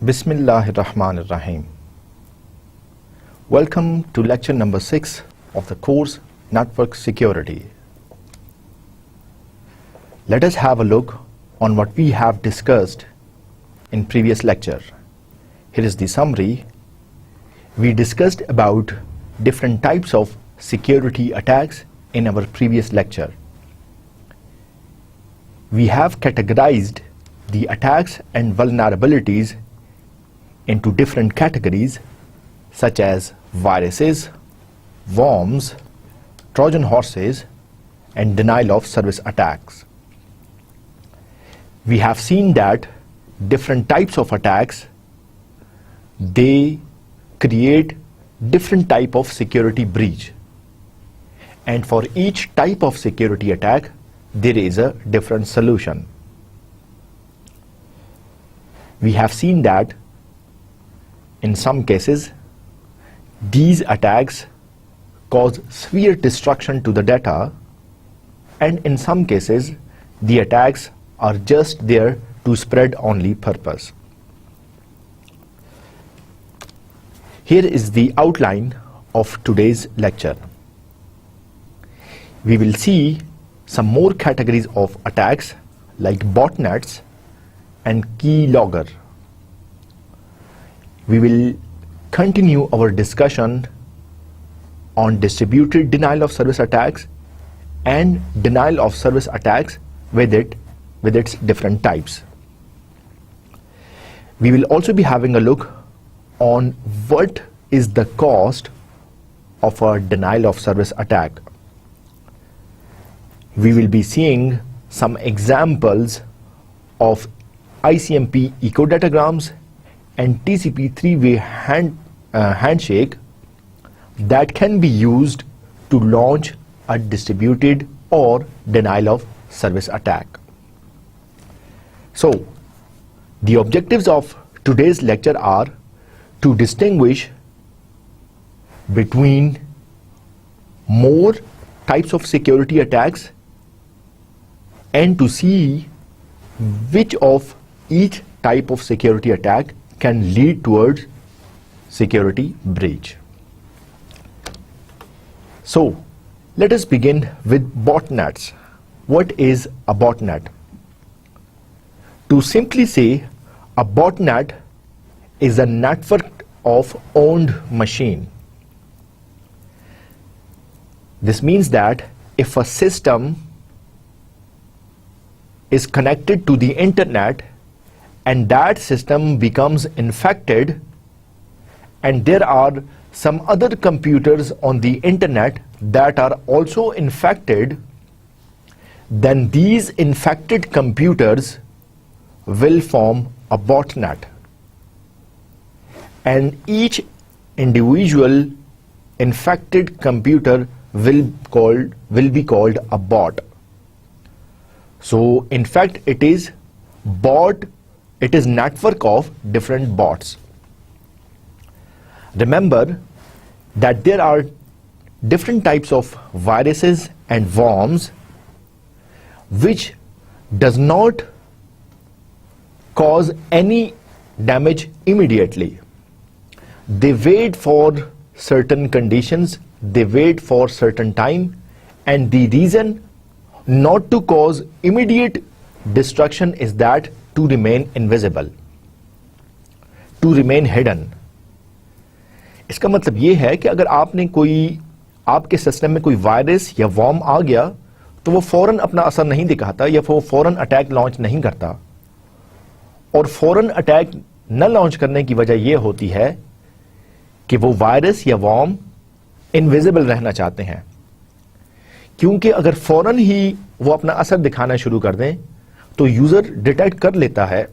Bismillahirrahmanirrahim. Welcome to lecture number 6 of the course Network Security. Let us have a look on what we have discussed in previous lecture. Here is the summary. We discussed about different types of security attacks in our previous lecture. We have categorized the attacks and vulnerabilities into different categories such as viruses, worms, Trojan horses, and denial of service attacks. We have seen that different types of attacks, they create different type of security breach. And for each type of security attack, there is a different solution. We have seen that in some cases, these attacks cause severe destruction to the data, and in some cases, the attacks are just there to spread only purpose. Here is the outline of today's lecture. We will see some more categories of attacks like botnets and keylogger. We will continue our discussion on distributed denial of service attacks and denial of service attacks with its different types. We will also be having a look on what is the cost of a denial of service attack. We will be seeing some examples of ICMP echo datagrams and TCP three-way handshake that can be used to launch a distributed or denial of service attack. So, the objectives of today's lecture are to distinguish between more types of security attacks and to see which of each type of security attack can lead towards security breach. So, let us begin with botnets. What is a botnet? To simply say, a botnet is a network of owned machine. This means that if a system is connected to the internet and that system becomes infected and there are some other computers on the internet that are also infected, then these infected computers will form a botnet. And each individual infected computer will be called a bot. So in fact it is network of different bots. Remember that there are different types of viruses and worms which does not cause any damage immediately. They wait for certain conditions, they wait for certain time, and the reason not to cause immediate destruction is that to remain invisible, to remain hidden. इसका मतलब ये है कि अगर आपके system में कोई virus या वर्म आ गया तो वो फौरन अपना असर नहीं दिखाता या वो फौरन अटैक लॉन्च नहीं करता, और फौरन अटैक न लॉन्च करने की वजह यह होती है कि वो वायरस या वर्म इनविजिबल रहना चाहते हैं, क्योंकि अगर फौरन ही वो अपना असर दिखाना शुरू कर दें तो यूजर डिटेक्ट कर लेता है,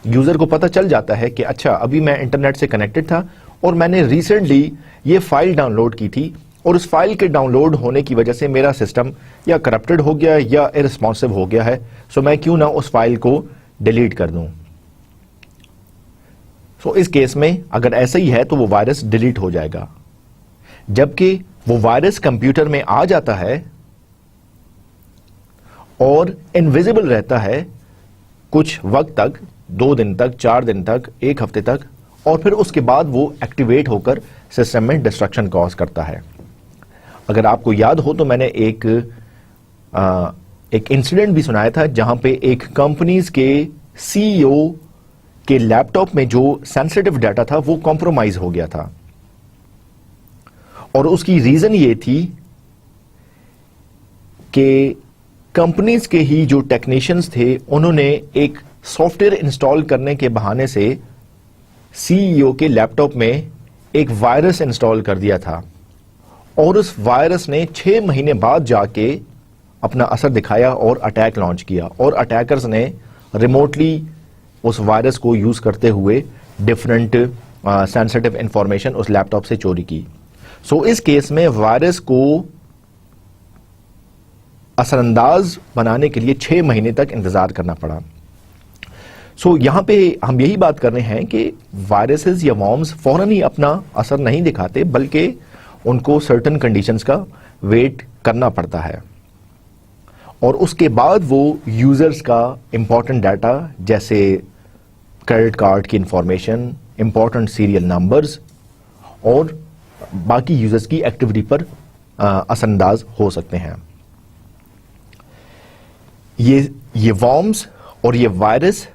यूजर को पता चल जाता है कि अच्छा अभी मैं इंटरनेट से कनेक्टेड था और मैंने रिसेंटली ये फाइल डाउनलोड की थी और उस फाइल के डाउनलोड होने की वजह से मेरा सिस्टम या करप्टेड हो गया या इररिस्पॉन्सिव हो गया है, सो मैं क्यों ना उस फाइल को डिलीट कर दूं। सो इस केस में अगर ऐसा ही है तो वो वायरस डिलीट हो जाएगा। जबकि वो वायरस कंप्यूटर में आ जाता है और इनविजिबल रहता है कुछ वक्त तक, 2 दिन तक, 4 दिन तक, 1 हफ्ते तक, और फिर उसके बाद वो एक्टिवेट होकर सिस्टम में डिस्ट्रक्शन कॉज करता है। अगर आपको याद हो तो मैंने एक इंसिडेंट भी सुनाया था जहां पे एक कंपनीज के सीईओ के लैपटॉप में जो सेंसिटिव डाटा था वो कॉम्प्रोमाइज हो गया था, और उसकी रीजन ये थी कि कंपनीज के ही जो टेक्नीशियंस थे उन्होंने एक सॉफ्टवेयर इंस्टॉल करने के बहाने से सीईओ के लैपटॉप में एक वायरस इंस्टॉल कर दिया था, और उस वायरस ने 6 महीने बाद जाके अपना असर दिखाया और अटैक लॉन्च किया, और अटैकर्स ने रिमोटली उस वायरस को यूज करते हुए डिफरेंट सेंसिटिव इंफॉर्मेशन उस लैपटॉप से चोरी की। सो इस केस में वायरस को असरअंदाज बनाने के लिए 6 महीने तक इंतजार करना पड़ा। सो यहां पे हम यही बात कर रहे हैं कि वायरसेस या वॉर्म्स फौरन ही अपना असर नहीं दिखाते, बल्कि उनको सर्टेन कंडीशंस का वेट करना पड़ता है, और उसके बाद वो यूजर्स का इंपॉर्टेंट डाटा जैसे क्रेडिट कार्ड की इंफॉर्मेशन, इंपॉर्टेंट सीरियल नंबर्स और बाकी यूजर्स की एक्टिविटी पर असरअंदाज हो सकते हैं। ये वॉर्म्स और ये वायरस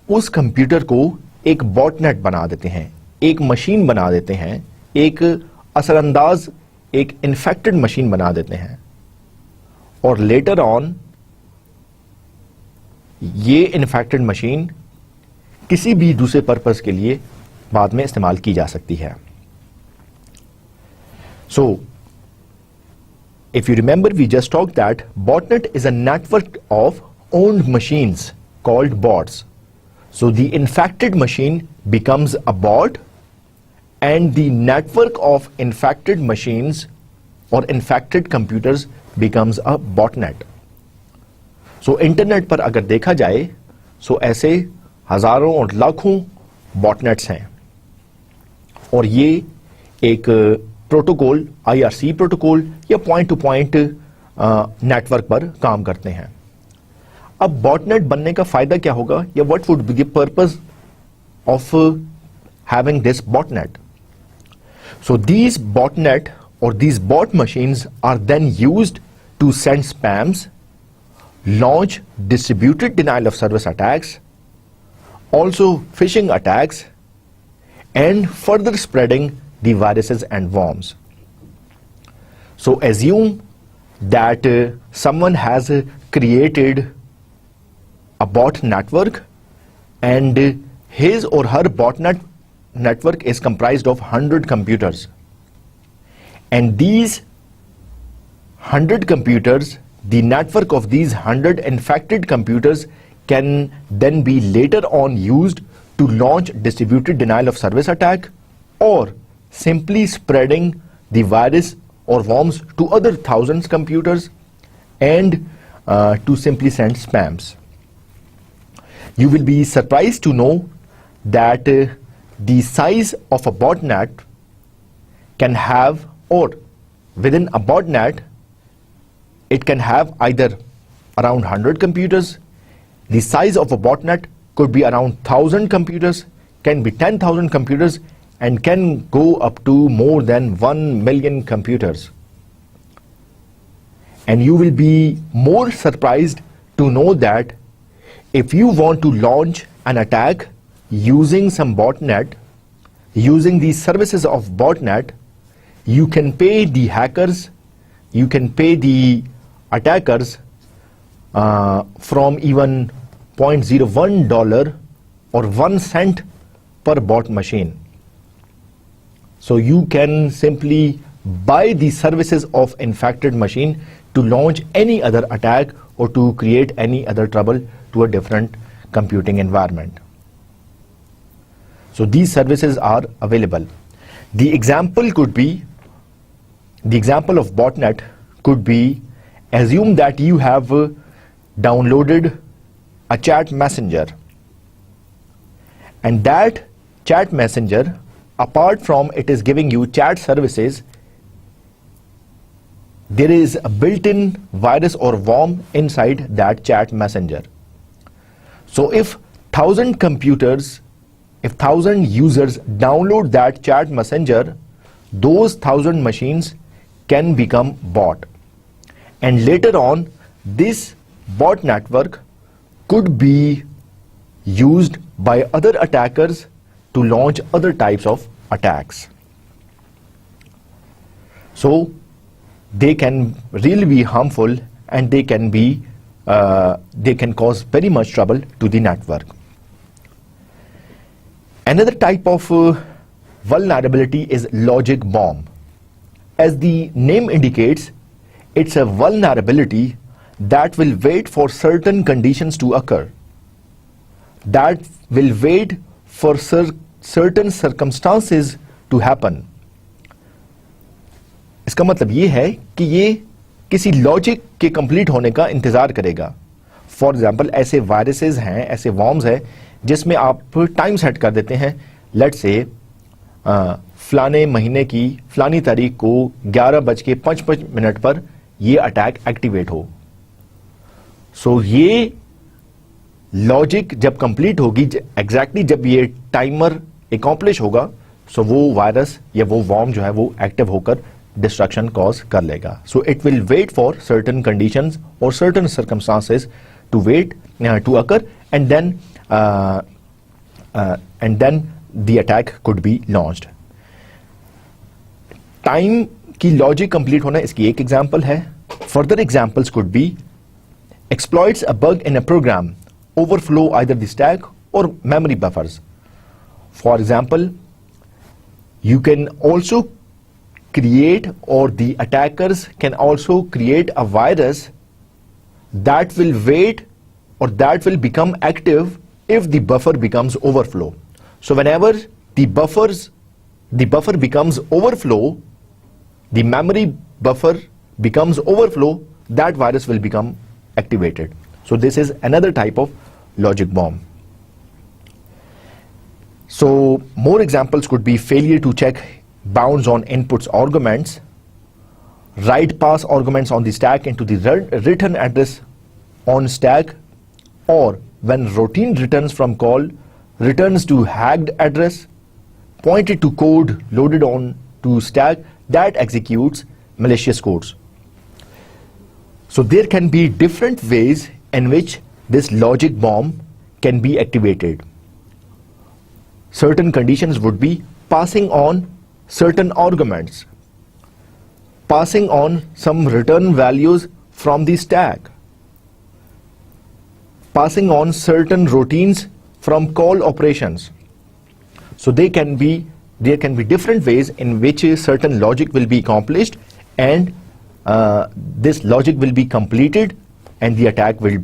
उस कंप्यूटर को एक बॉटनेट बना देते हैं, एक मशीन बना देते हैं, एक असरअंदाज, एक इन्फेक्टेड मशीन बना देते हैं, और लेटर ऑन ये इन्फेक्टेड मशीन किसी भी दूसरे पर्पस के लिए बाद में इस्तेमाल की जा सकती है। सो if you remember, we just talked that botnet is a network of owned machines called bots. So the infected machine becomes a bot, and the network of infected machines or infected computers becomes a botnet. So internet पर अगर देखा जाए सो ऐसे हजारों और लाखों botnets हैं, और ये एक प्रोटोकॉल, IRC प्रोटोकॉल या पॉइंट टू पॉइंट नेटवर्क पर काम करते हैं। अब बॉटनेट बनने का फायदा क्या होगा, या what would be the purpose of having this botnet? So these botnet और these bot machines are then used to send spams, launch distributed denial of service attacks, also phishing attacks, and further spreading the viruses and worms. So assume that someone has created a bot network, and his or her botnet network is comprised of 100 computers, and these 100 computers, the network of these 100 infected computers can then be later on used to launch distributed denial of service attack, or simply spreading the virus or worms to other thousands computers, and to simply send spams. You will be surprised to know that the size of a botnet can have, or within a botnet, it can have either around 100 computers. The size of a botnet could be around 1,000 computers, can be 10,000 computers, and can go up to more than 1 million computers. And you will be more surprised to know that if you want to launch an attack using some botnet, using the services of botnet, you can pay the hackers, you can pay the attackers from even $0.01 or 1 cent per bot machine. So you can simply buy the services of infected machine to launch any other attack or to create any other trouble to a different computing environment. So these services are available. The example of botnet could be, assume that you have downloaded a chat messenger, and that chat messenger, apart from it is giving you chat services, there is a built-in virus or worm inside that chat messenger. So if 1000 computers, if 1000 users download that chat messenger, those 1000 machines can become bot. And later on, this bot network could be used by other attackers to launch other types of attacks. So they can really be harmful, and they can cause very much trouble to the network. Another type of vulnerability is logic bomb. As the name indicates, it's a vulnerability that will wait for certain conditions to occur, that will wait for certain circumstances to happen. इसका मतलब ये है कि ये किसी logic के complete होने का इंतजार करेगा. फॉर एग्जाम्पल, ऐसे वायरसेस हैं, ऐसे वॉर्म्स हैं जिसमें आप टाइम सेट कर देते हैं. लेट्स से फलाने महीने की फलानी तारीख को 11:55 पर ये अटैक एक्टिवेट हो. सो ये लॉजिक जब कंप्लीट होगी, एग्जैक्टली जब ये टाइमर अकॉम्प्लिश होगा, सो वो वायरस या वो वॉर्म जो है वो एक्टिव होकर डिस्ट्रक्शन कॉज कर लेगा. So it will wait for certain conditions और certain circumstances to wait to occur, and then the attack could be launched. Time की लॉजिक कंप्लीट होना इसकी एक एग्जांपल है. Further examples could be exploits a bug in a program, overflow either the stack or memory buffers. For example, you can also create, or the attackers can also create a virus that will wait or that will become active if the buffer becomes overflow. So whenever the buffer becomes overflow, the memory buffer becomes overflow, that virus will become activated. So this is another type of logic bomb. So more examples could be failure to check bounds on inputs arguments, write pass arguments on the stack into the return address on stack, or when routine returns from call returns to hacked address pointed to code loaded on to stack that executes malicious codes. So there can be different ways in which this logic bomb can be activated. Certain conditions would be passing on certain arguments, passing on some return values from the stack, passing on certain routines from call operations. So there can be different ways in which a certain logic will be accomplished, and this logic will be completed and the attack will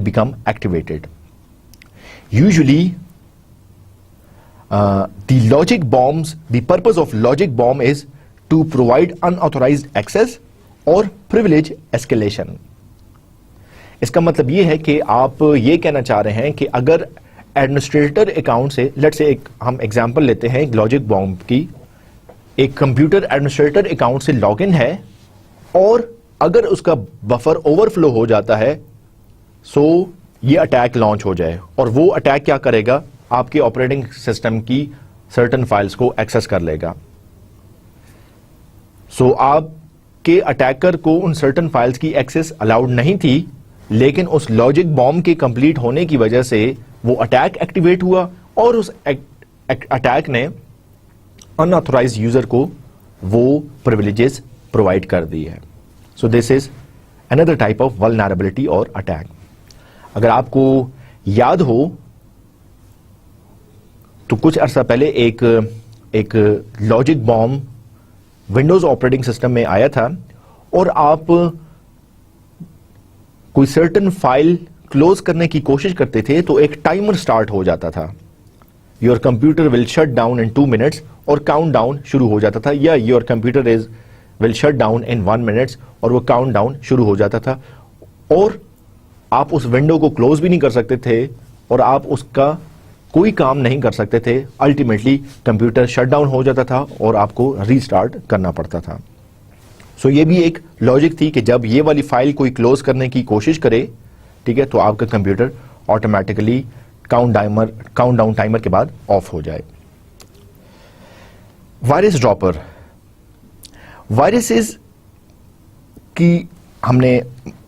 become activated. Usually the purpose of logic bomb is to provide unauthorized access or privilege escalation. इसका मतलब ये है कि आप ये कहना चाह रहे हैं कि अगर एडमिनिस्ट्रेटर अकाउंट से, लेट्स से हम एग्जांपल लेते हैं लॉजिक बॉम्ब की, एक कंप्यूटर एडमिनिस्ट्रेटर अकाउंट से लॉगिन है और अगर उसका बफर ओवरफ्लो हो जाता है, सो ये अटैक लॉन्च हो जाए, और वो अटैक क्या करेगा, आपके ऑपरेटिंग सिस्टम की सर्टेन फाइल्स को एक्सेस कर लेगा. सो आपके अटैकर को उन सर्टेन फाइल्स की एक्सेस अलाउड नहीं थी, लेकिन उस लॉजिक बॉम्ब के कंप्लीट होने की वजह से वो अटैक एक्टिवेट हुआ और उस अटैक ने अनऑथोराइज्ड यूजर को वो प्रिविलेजेस प्रोवाइड कर दी है. सो this is another type of vulnerability और अटैक. अगर आपको याद हो तो कुछ अर्सा पहले एक logic bomb Windows operating system में आया था, और आप कोई सर्टेन फाइल क्लोज करने की कोशिश करते थे तो एक टाइमर स्टार्ट हो जाता था. Your computer will shut down in 2 minutes और काउंट डाउन शुरू हो जाता था, या your computer will shut down in 1 minute और वो काउंट डाउन शुरू हो जाता था, और आप उस विंडो को क्लोज भी नहीं कर सकते थे और आप उसका कोई काम नहीं कर सकते थे. अल्टीमेटली कंप्यूटर शट डाउन हो जाता था और आपको रीस्टार्ट करना पड़ता था. सो ये भी एक लॉजिक थी कि जब ये वाली फाइल कोई क्लोज करने की कोशिश करे, ठीक है, तो आपका कंप्यूटर ऑटोमेटिकली काउंटडाउन टाइमर के बाद ऑफ हो जाए। वायरस ड्रॉपर, वायरसेस की हमने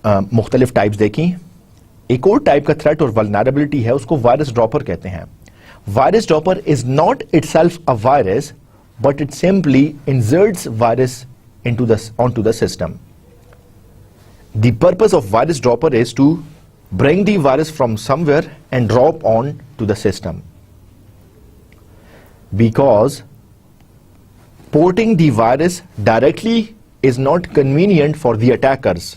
मुख्तलिफ टाइप्स देखी। एक और टाइप का थ्रेट और वल्नरेबिलिटी है, उसको वायरस ड्रॉपर कहते हैं। Virus dropper is not itself a virus, but it simply inserts virus onto the system. The purpose of virus dropper is to bring the virus from somewhere and drop on to the system. Because porting the virus directly is not convenient for the attackers.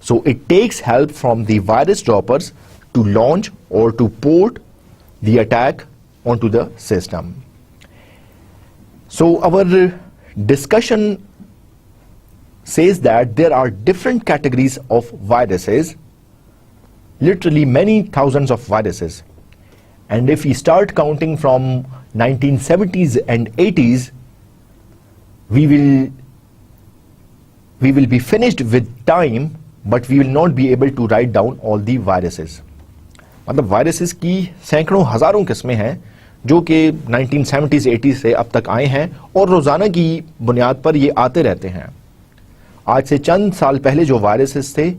So it takes help from the virus droppers to launch or to port the attack onto the system. So our discussion says that there are different categories of viruses, literally many thousands of viruses. And if we start counting from 1970s and 80s, we will be finished with time, but we will not be able to write down all the viruses. मतलब viruses की सैकड़ों हजारों किस्में हैं जो कि 1970s 80s से अब तक आए हैं और रोजाना की बुनियाद पर ये आते रहते हैं। आज से चंद साल पहले जो वायरसेस थे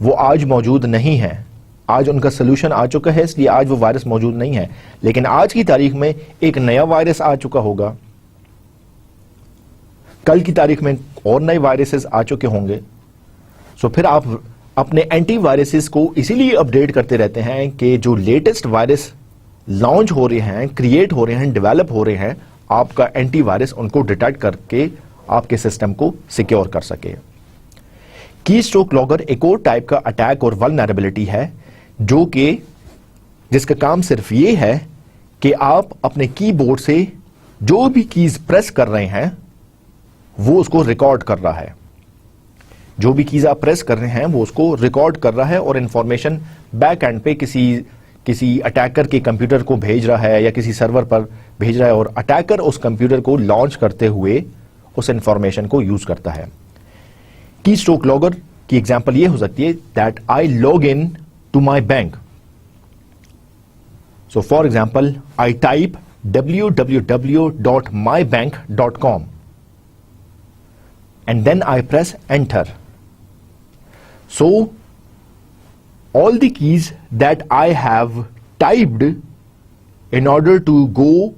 वो आज मौजूद नहीं हैं, आज उनका सोल्यूशन आ चुका है, इसलिए आज वो वायरस मौजूद नहीं है। लेकिन आज की तारीख में एक नया वायरस आ चुका होगा, कल की तारीख में और नए वायरसेस आ चुके होंगे। सो फिर आप अपने एंटीवायरसेस को इसीलिए अपडेट करते रहते हैं कि जो लेटेस्ट वायरस लॉन्च हो रहे हैं, क्रिएट हो रहे हैं, डेवलप हो रहे हैं, आपका एंटीवायरस उनको डिटेक्ट करके आपके सिस्टम को सिक्योर कर सके। कीस्ट्रोक लॉगर एक और टाइप का अटैक और वल्नरेबिलिटी है जो कि जिसका काम सिर्फ ये है कि आप अपने कीबोर्ड से जो भी कीज प्रेस कर रहे हैं वो उसको रिकॉर्ड कर रहा है। जो भी कीज आप प्रेस कर रहे हैं वो उसको रिकॉर्ड कर रहा है और इंफॉर्मेशन बैक एंड पे किसी अटैकर के कंप्यूटर को भेज रहा है या किसी सर्वर पर भेज रहा है और अटैकर उस कंप्यूटर को लॉन्च करते हुए उस इंफॉर्मेशन को यूज करता है। कीस्ट्रोक लॉगर की एग्जांपल ये हो सकती है that I log in to my bank. So for example I type www.mybank.com and then I press enter. So all the keys that I have typed in order to go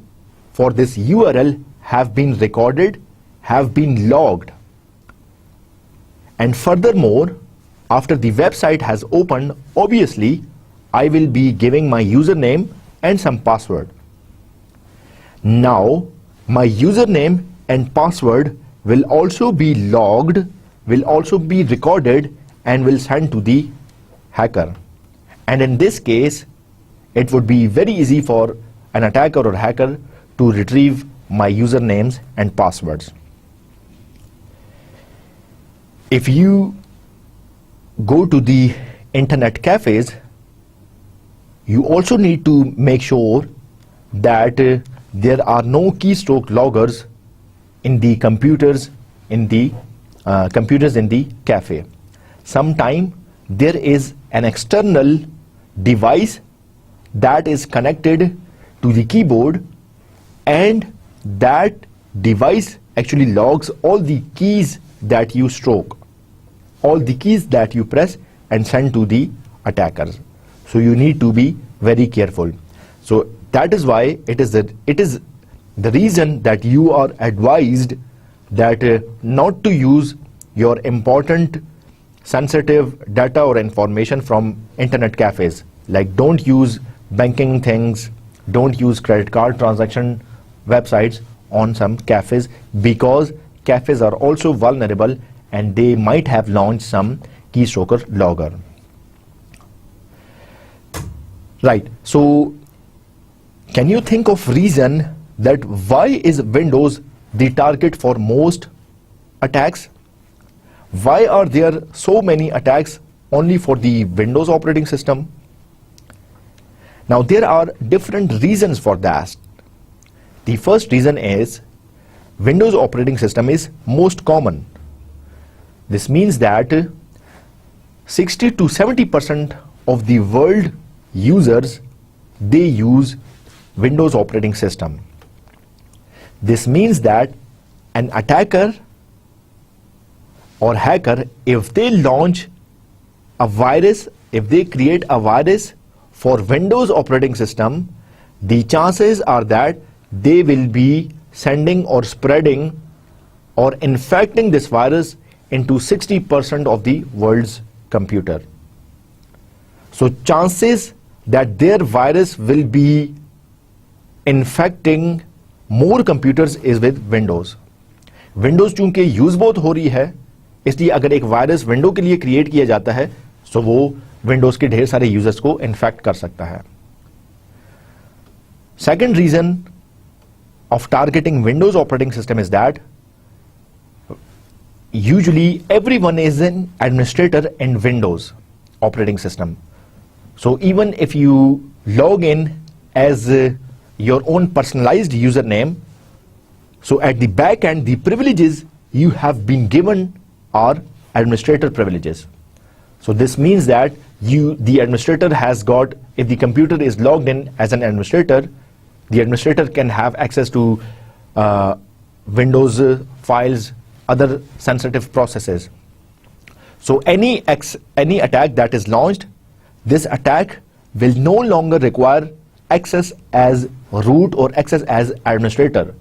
for this URL have been recorded, have been logged. And furthermore, after the website has opened, obviously I will be giving my username and some password. Now my username and password will also be logged, will also be recorded and will send to the hacker. And in this case, it would be very easy for an attacker or hacker to retrieve my usernames and passwords. If you go to the internet cafes, you also need to make sure that there are no keystroke loggers in the computers in the cafe. Sometime there is an external device that is connected to the keyboard and that device actually logs all the keys that you stroke, all the keys that you press and send to the attackers. So you need to be very careful. So that is why it is the reason that you are advised that not to use your important sensitive data or information from internet cafes. Like don't use banking things, don't use credit card transaction websites on some cafes, because cafes are also vulnerable and they might have launched some keystroker logger. Right, so can you think of reason that why is Windows the target for most attacks? Why are there so many attacks only for the Windows operating system? Now there are different reasons for that. The first reason is Windows operating system is most common. This means that 60 to 70% of the world users they use Windows operating system. This means that an attacker or hacker, if they launch a virus, if they create a virus for Windows operating system, the chances are that they will be sending or spreading or infecting this virus into 60% of the world's computer. So chances that their virus will be infecting more computers is with Windows. Windows चूंकि use बहुत हो रही है, इसलिए अगर एक virus window के लिए क्रिएट किया जाता है तो वो विंडोज के ढेर सारे यूजर्स को इन्फेक्ट कर सकता है. Second reason of targeting Windows operating system is that usually everyone is an administrator in Windows operating system. So even if you log in as your own personalized username, so at the back end, the privileges you have been given are administrator privileges. So this means that the administrator has got, if the computer is logged in as an administrator, the administrator can have access to Windows files, other sensitive processes. So any attack that is launched, this attack will no longer require access as root or access as administrator,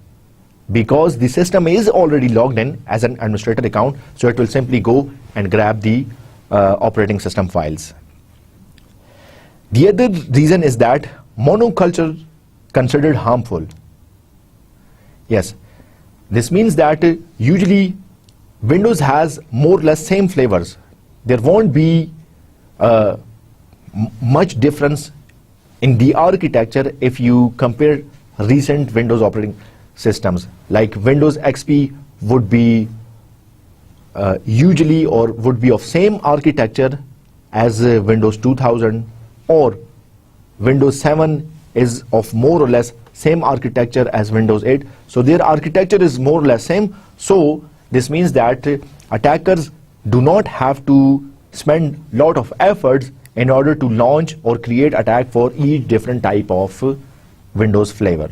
because the system is already logged in as an administrator account, so it will simply go and grab the operating system files. The other reason is that monoculture considered harmful. Yes, this means that usually Windows has more or less same flavors. There won't be much difference in the architecture if you compare recent Windows operating systems. Like Windows XP would be usually or would be of same architecture as Windows 2000, or Windows 7 is of more or less same architecture as Windows 8. So their architecture is more or less same. So this means that attackers do not have to spend lot of efforts in order to launch or create attack for each different type of Windows flavor.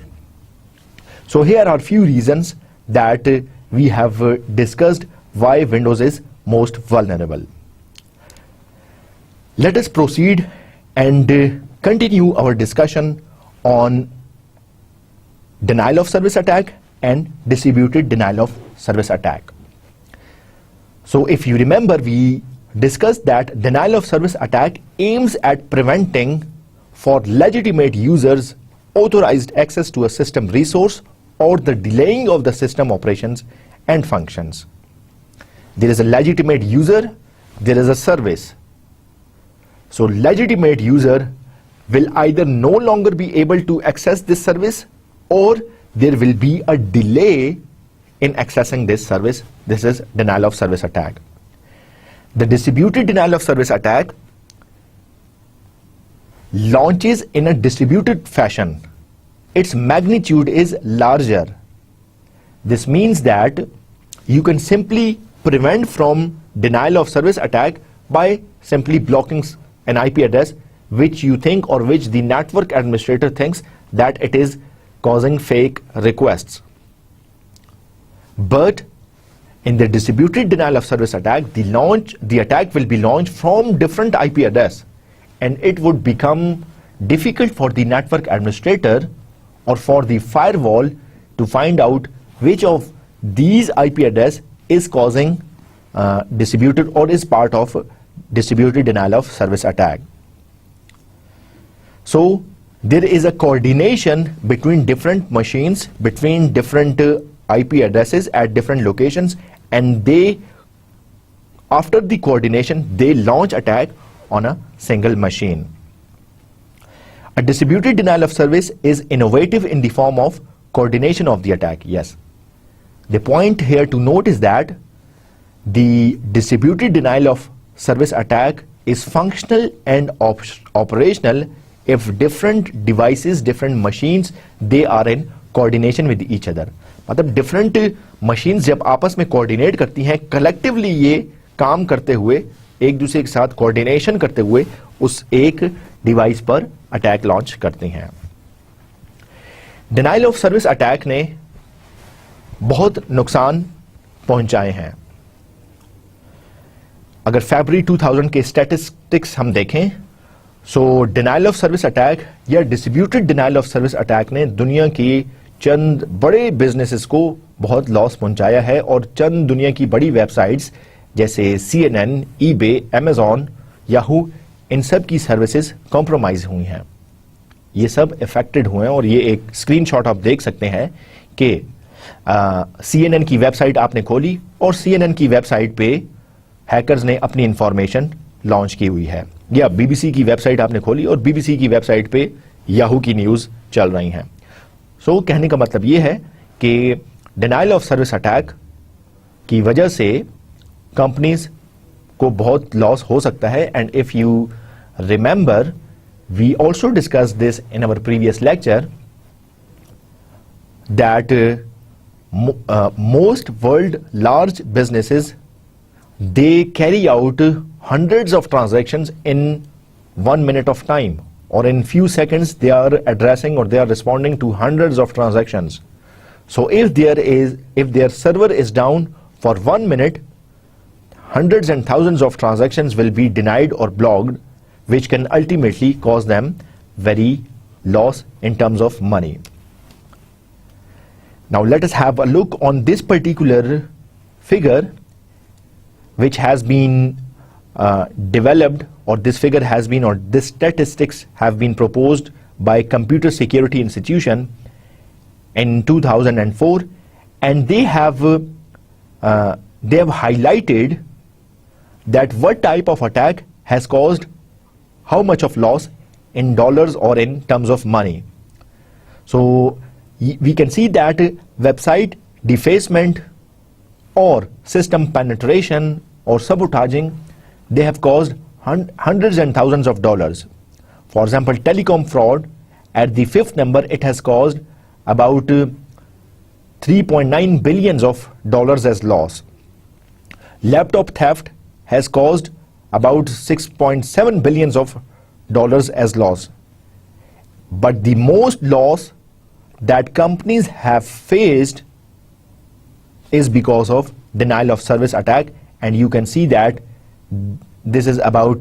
So here are few reasons that we have discussed why Windows is most vulnerable. Let us proceed and continue our discussion on denial of service attack and distributed denial of service attack. So if you remember, we discussed that denial of service attack aims at preventing for legitimate users authorized access to a system resource or the delaying of the system operations and functions. There is a legitimate user, there is a service. So legitimate user will either no longer be able to access this service, or there will be a delay in accessing this service. This is denial of service attack. The distributed denial of service attack launches in a distributed fashion. Its magnitude is larger. This means that you can simply prevent from denial of service attack by simply blocking an IP address which you think, or which the network administrator thinks that it is causing fake requests. But in the distributed denial of service attack, the attack will be launched from different IP address, and it would become difficult for the network administrator or for the firewall to find out which of these IP address is causing distributed or is part of distributed denial of service attack. So there is a coordination between different machines, between different IP addresses at different locations, and after the coordination, they launch attack on a single machine. A distributed denial of service is innovative in the form of coordination of the attack. Yes. The point here to note is that the distributed denial of service attack is functional and operational if different devices, different machines, they are in coordination with each other. मतलब different machines जब आपस में coordinate करती हैं, collectively ये काम करते हुए, एक दूसरे के साथ coordination करते हुए उस एक device पर अटैक लॉन्च करते हैं। डिनाइल ऑफ सर्विस अटैक ने बहुत नुकसान पहुंचाए हैं। अगर फरवरी 2000 के स्टैटिस्टिक्स हम देखें, सो डिनाइल ऑफ सर्विस अटैक या distributed denial of service attack ने दुनिया की चंद बड़े बिजनेसेस को बहुत लॉस पहुंचाया है और चंद दुनिया की बड़ी वेबसाइट्स जैसे CNN, eBay, Amazon, Yahoo, इन सब की सर्विसेज कॉम्प्रोमाइज हुई हैं। ये सब इफेक्टेड हुए हैं और ये एक स्क्रीनशॉट आप देख सकते हैं कि CNN की वेबसाइट आपने खोली और CNN की वेबसाइट पे हैकर्स ने अपनी इंफॉर्मेशन लॉन्च की हुई है, या BBC की वेबसाइट आपने खोली और BBC की वेबसाइट पे याहू की न्यूज चल रही हैं। सो कहने का मतलब ये है कि डिनाइल ऑफ सर्विस अटैक की वजह से कंपनीज को बहुत लॉस हो सकता है। And if you remember, we also discuss this in our previous lecture that most world large businesses, they carry out hundreds of transactions in 1 minute of time, or in few seconds they are addressing or they are responding to hundreds of transactions. So if their server is down for 1 minute, hundreds and thousands of transactions will be denied or blocked, which can ultimately cause them very loss in terms of money. Now let us have a look on this particular figure which has been developed, or this figure has been, or this statistics have been proposed by Computer Security Institution in 2004, and they have highlighted that what type of attack has caused how much of loss in dollars or in terms of money. So we can see that website defacement or system penetration or sabotaging, they have caused hundreds and thousands of dollars. For example, telecom fraud, at the fifth number, it has caused about 3.9 billions of dollars as loss. Laptop theft has caused about 6.7 billions of dollars as loss. But the most loss that companies have faced is because of denial of service attack, and you can see that this is about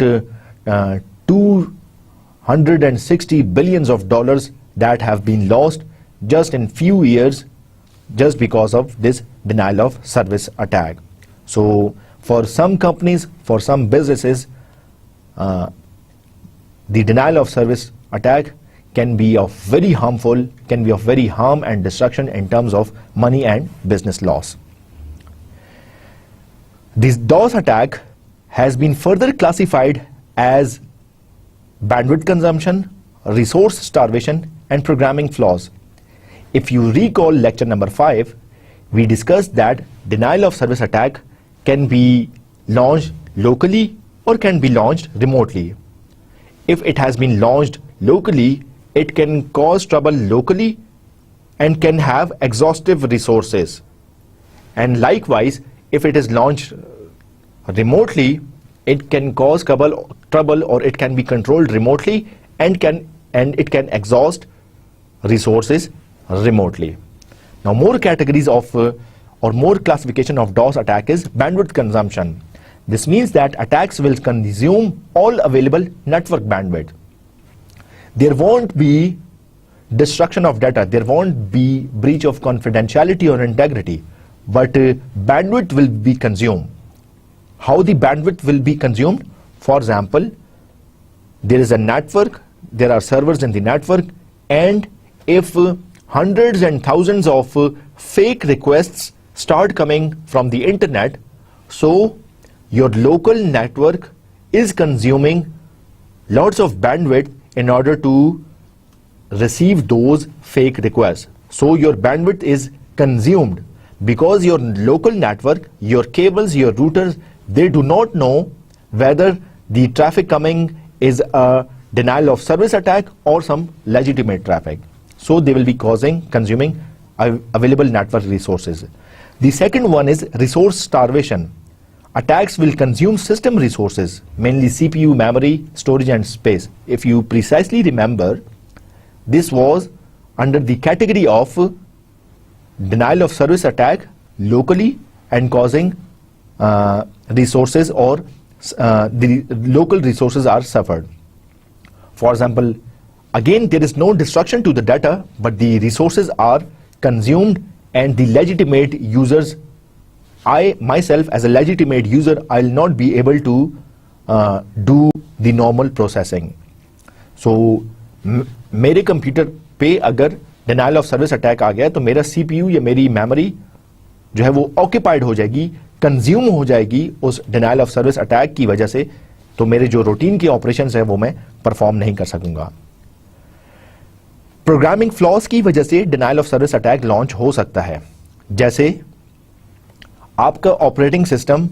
260 billions of dollars that have been lost just in few years just because of this denial of service attack. So for some companies, for some businesses, the denial of service attack can be of very harm and destruction in terms of money and business loss. This DOS attack has been further classified as bandwidth consumption, resource starvation, and programming flaws. If you recall lecture number 5, we discussed that denial of service attack can be launched locally or can be launched remotely. If it has been launched locally, it can cause trouble locally and can have exhaustive resources. And likewise, if it is launched remotely, it can cause trouble or it can be controlled remotely and it can exhaust resources remotely. Now more categories of or more classification of DOS attack is bandwidth consumption. This means that attacks will consume all available network bandwidth. There won't be destruction of data, there won't be breach of confidentiality or integrity, but bandwidth will be consumed. How the bandwidth will be consumed? For example, there is a network, there are servers in the network, and if hundreds and thousands of fake requests start coming from the internet, so your local network is consuming lots of bandwidth in order to receive those fake requests. So your bandwidth is consumed because your local network, your cables, your routers, they do not know whether the traffic coming is a denial of service attack or some legitimate traffic. So they will be consuming available network resources. The second one is resource starvation. attacks will consume system resources, mainly CPU, memory, storage and space. If you precisely remember, this was under the category of denial of service attack locally and causing resources or the local resources are suffered. For example, again there is no destruction to the data, but the resources are consumed and the legitimate users, I myself as a legitimate user, I'll not be able to do the normal processing. So मेरे computer पे अगर denial of service attack आ गया तो मेरा CPU या मेरी memory जो है वो ऑक्यूपाइड हो जाएगी, कंज्यूम हो जाएगी उस डिनाइल ऑफ सर्विस अटैक की वजह से, तो मेरे जो रूटीन के ऑपरेशंस है वो मैं परफॉर्म नहीं कर सकूंगा. प्रोग्रामिंग फ्लॉज की वजह से denial of service attack launch हो सकता है, जैसे आपका ऑपरेटिंग सिस्टम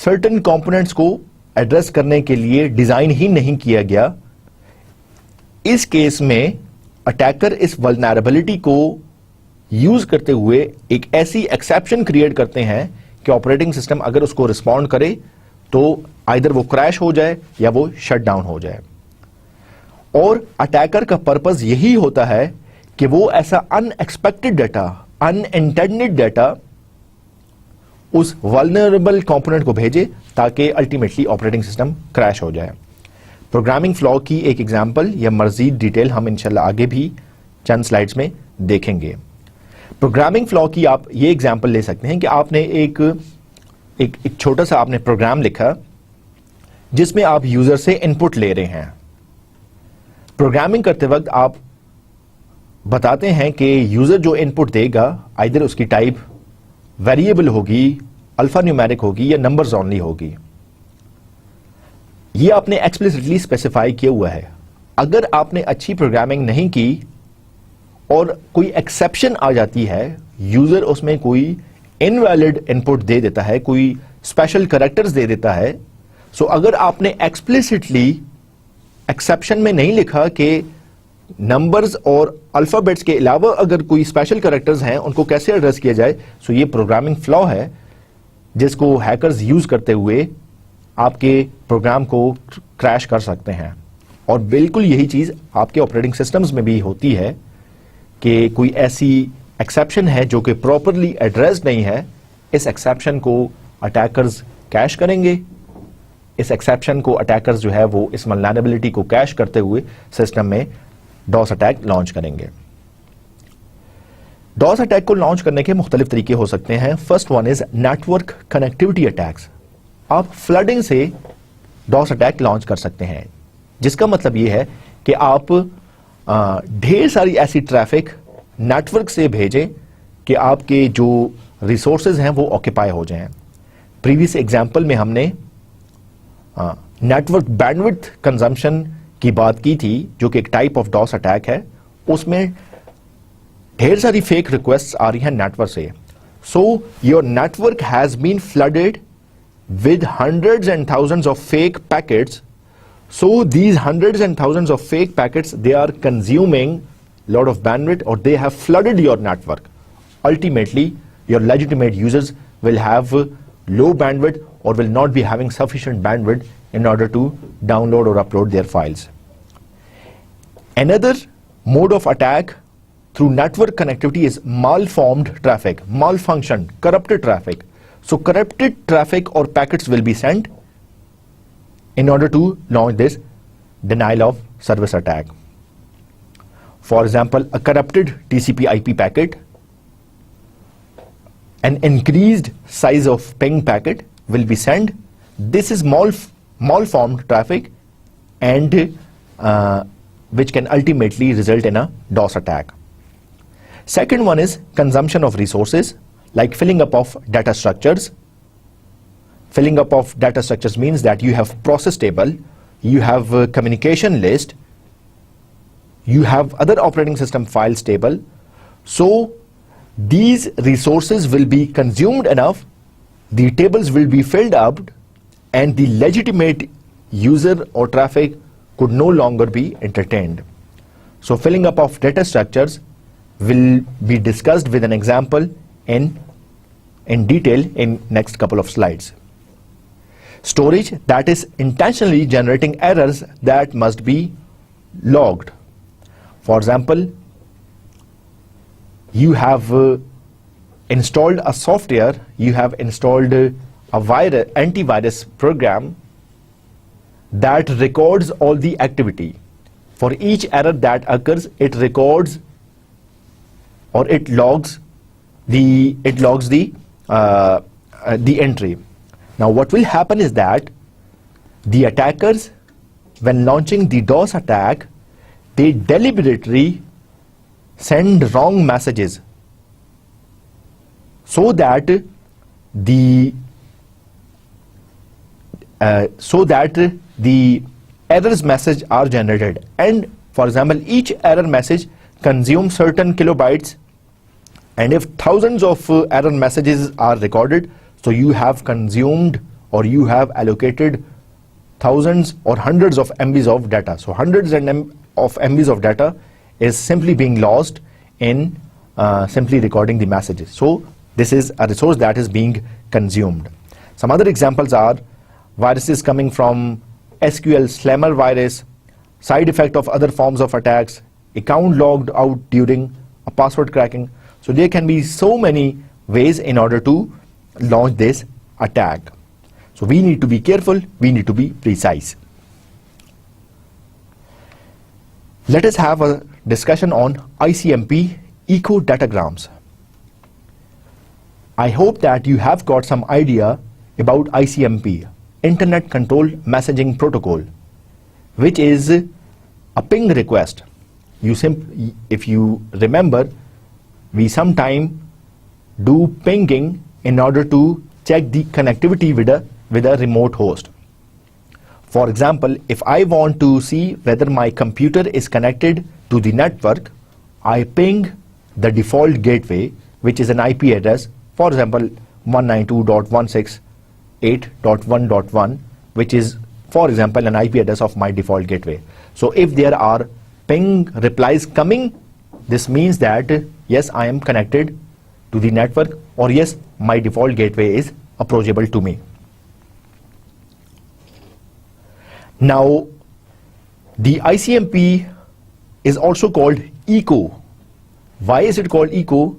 सर्टेन कंपोनेंट्स को एड्रेस करने के लिए डिजाइन ही नहीं किया गया. इस केस में अटैकर इस वल्नरेबिलिटी को यूज करते हुए एक ऐसी एक्सेप्शन क्रिएट करते हैं कि ऑपरेटिंग सिस्टम अगर उसको रिस्पॉन्ड करे तो आइदर वो क्रैश हो जाए या वो शट डाउन हो जाए. और अटैकर का पर्पस यही होता है कि वो ऐसा अनएक्सपेक्टेड डाटा, अनइंटेंडेड डाटा उस वल्नरेबल कंपोनेंट को भेजे ताकि अल्टीमेटली ऑपरेटिंग सिस्टम क्रैश हो जाए. प्रोग्रामिंग फ्लॉ की एक एग्जांपल या मजीद डिटेल हम इंशाल्लाह आगे भी चंद स्लाइड्स में देखेंगे. प्रोग्रामिंग फ्लॉ की आप ये एग्जांपल ले सकते हैं कि आपने एक छोटा सा आपने प्रोग्राम लिखा जिसमें आप यूजर से इनपुट ले रहे हैं. प्रोग्रामिंग करते वक्त आप बताते हैं कि यूजर जो इनपुट देगा आइदर उसकी टाइप वेरिएबल होगी, अल्फा न्यूमेरिक होगी या नंबर्स ओनली होगी. ये आपने एक्सप्लिसिटली स्पेसिफाई किया हुआ है. अगर आपने अच्छी प्रोग्रामिंग नहीं की और कोई एक्सेप्शन आ जाती है, यूजर उसमें कोई इनवैलिड इनपुट दे देता है, कोई स्पेशल कैरेक्टर्स दे देता है, सो अगर आपने एक्सप्लिसिटली एक्सेप्शन में नहीं लिखा कि नंबर्स और अल्फाबेट्स के अलावा अगर कोई स्पेशल कैरेक्टर्स हैं उनको कैसे एड्रेस किया जाए, सो ये प्रोग्रामिंग फ्लॉ है जिसको हैकर्स यूज करते हुए आपके प्रोग्राम को क्रैश कर सकते हैं. और बिल्कुल यही चीज आपके ऑपरेटिंग सिस्टम्स में भी होती है कि कोई ऐसी एक्सेप्शन है जो कि प्रॉपरली एड्रेस्ड नहीं है, इस एक्सेप्शन को अटैकर्स कैश करेंगे. इस एक्सेप्शन को अटैकर्स जो है वो इस वल्नरेबिलिटी को कैश करते हुए सिस्टम में डॉस अटैक लॉन्च करेंगे. डॉस अटैक को लॉन्च करने के मुख्तलिफ तरीके हो सकते हैं. First one is network connectivity attacks. आप फ्लडिंग से डॉस अटैक लॉन्च कर सकते हैं, जिसका मतलब यह है कि आप ढेर सारी ऐसी ट्रैफिक नेटवर्क से भेजें कि आपके जो रिसोर्सेज हैं वो ऑक्यूपाई हो जाएं. प्रीवियस एग्जांपल में हमने नेटवर्क बैंडविड्थ कंजम्पशन की बात की थी, जो कि एक टाइप ऑफ डॉस अटैक है. उसमें ढेर सारी फेक रिक्वेस्ट आ रही हैं नेटवर्क से. So your network has been flooded with hundreds and thousands of fake packets. So these hundreds and thousands of fake packets, they are consuming a lot of bandwidth, or they have flooded your network. Ultimately, your legitimate users will have low bandwidth or will not be having sufficient bandwidth in order to download or upload their files. Another mode of attack through network connectivity is malformed traffic, malfunction, corrupted traffic. So corrupted traffic or packets will be sent in order to launch this denial of service attack. For example, a corrupted TCP IP packet, an increased size of ping packet will be sent. This is malformed traffic and which can ultimately result in a DOS attack. Second one is consumption of resources, like filling up of data structures. Filling up of data structures means that you have process table, you have a communication list, you have other operating system files table. So these resources will be consumed enough, the tables will be filled up, and the legitimate user or traffic could no longer be entertained. So filling up of data structures will be discussed with an example in detail in next couple of slides. storage that is intentionally generating errors that must be logged. For example, you have installed a software, you have installed a antivirus program that records all the activity. For each error that occurs, it records or it logs the entry. Now what will happen is that the attackers, when launching the DOS attack, they deliberately send wrong messages so that the errors message are generated. And for example, each error message consumes certain kilobytes, and if thousands of error messages are recorded, so you have consumed or you have allocated thousands or hundreds of MBs of data. So hundreds of MBs of data is simply being lost in simply recording the messages. So this is a resource that is being consumed. Some other examples are viruses coming from SQL Slammer virus, side effect of other forms of attacks, account logged out during a password cracking. So there can be so many ways in order to launch this attack. So we need to be careful, we need to be precise. Let us have a discussion on ICMP echo datagrams. I hope that you have got some idea about ICMP, Internet Control Messaging Protocol, which is a ping request. If you remember, we sometime do pinging in order to check the connectivity with a remote host. For example, if I want to see whether my computer is connected to the network, I ping the default gateway, which is an IP address, for example 192.168.1.1, which is, for example, an IP address of my default gateway. So if there are ping replies coming, this means that yes, I am connected to the network, or yes, my default gateway is approachable to me. Now, the ICMP is also called echo. Why is it called echo?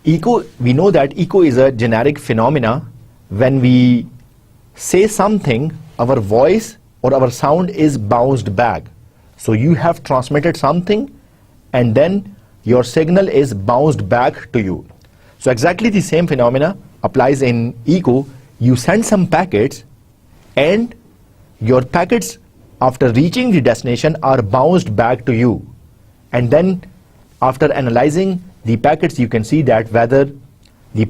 Echo, we know that echo is a generic phenomena. When we say something, our voice or our sound is bounced back. So you have transmitted something and then your signal is bounced back to you. So exactly the same phenomena applies in echo. You send some packets and your packets, after reaching the destination, are bounced back to you. And then after analyzing the packets, you can see that whether the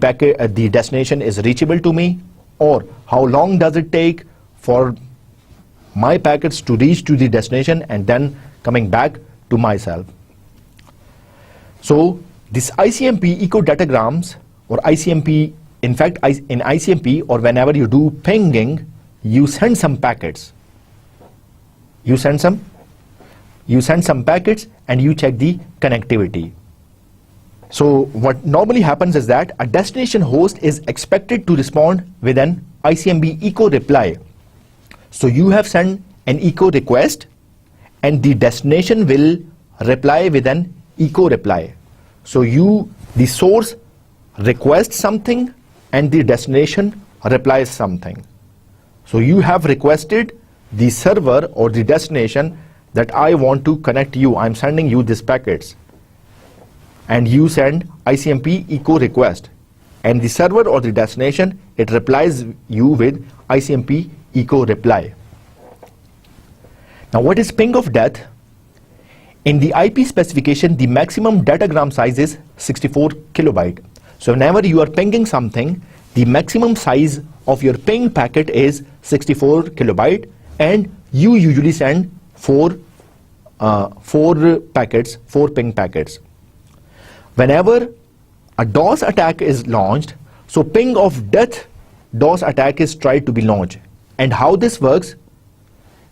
destination is reachable to me, or how long does it take for my packets to reach to the destination and then coming back to myself. So this ICMP echo datagrams, or ICMP, in fact in ICMP, or whenever you do pinging, you send some packets. You send some packets and you check the connectivity. So what normally happens is that a destination host is expected to respond with an ICMP echo reply. So you have sent an echo request and the destination will reply with an echo reply. So the source requests something and the destination replies something. So you have requested the server or the destination that I want to connect you, I'm sending you these packets. And you send ICMP echo request. And the server or the destination, it replies you with ICMP echo reply. Now what is ping of death? In the IP specification, the maximum datagram size is 64 kilobyte. So whenever you are pinging something, the maximum size of your ping packet is 64 kilobyte, and you usually send four ping packets. Whenever a DOS attack is launched, so ping of death DOS attack is tried to be launched. And how this works?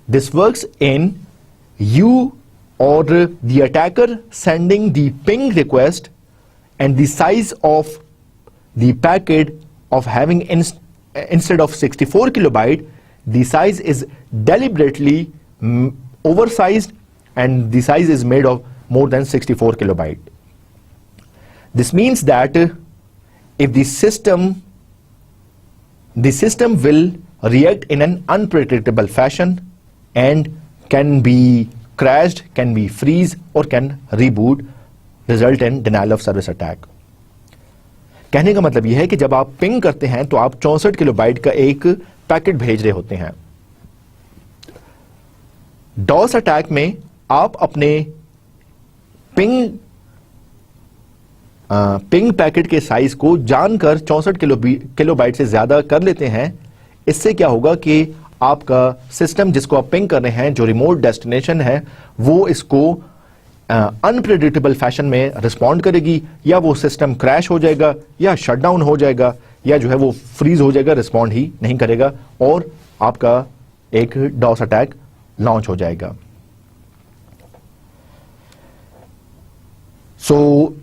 This works in you or the attacker sending the ping request, and the size of the packet of having instead of 64 kilobyte, the size is deliberately oversized and the size is made of more than 64 kilobyte. This means that if the system will react in an unpredictable fashion and can be crashed, can be freeze or can reboot, result in denial of service attack. कहने का मतलब यह है कि जब आप ping करते हैं तो आप 64 किलोबाइट का एक पैकेट भेज रहे होते हैं. डॉस अटैक में आप अपने पिंग पैकेट के साइज को जानकर 64 किलोबाइट से ज्यादा कर लेते हैं. इससे क्या होगा कि आपका सिस्टम जिसको आप पिंग कर रहे हैं, जो रिमोट डेस्टिनेशन है, वो इसको अनप्रेडिक्टेबल फैशन में रिस्पॉन्ड करेगी, या वो सिस्टम क्रैश हो जाएगा या शटडाउन हो जाएगा या जो है वो फ्रीज हो जाएगा, रिस्पॉन्ड ही नहीं करेगा और आपका एक डॉस अटैक लॉन्च हो जाएगा. सो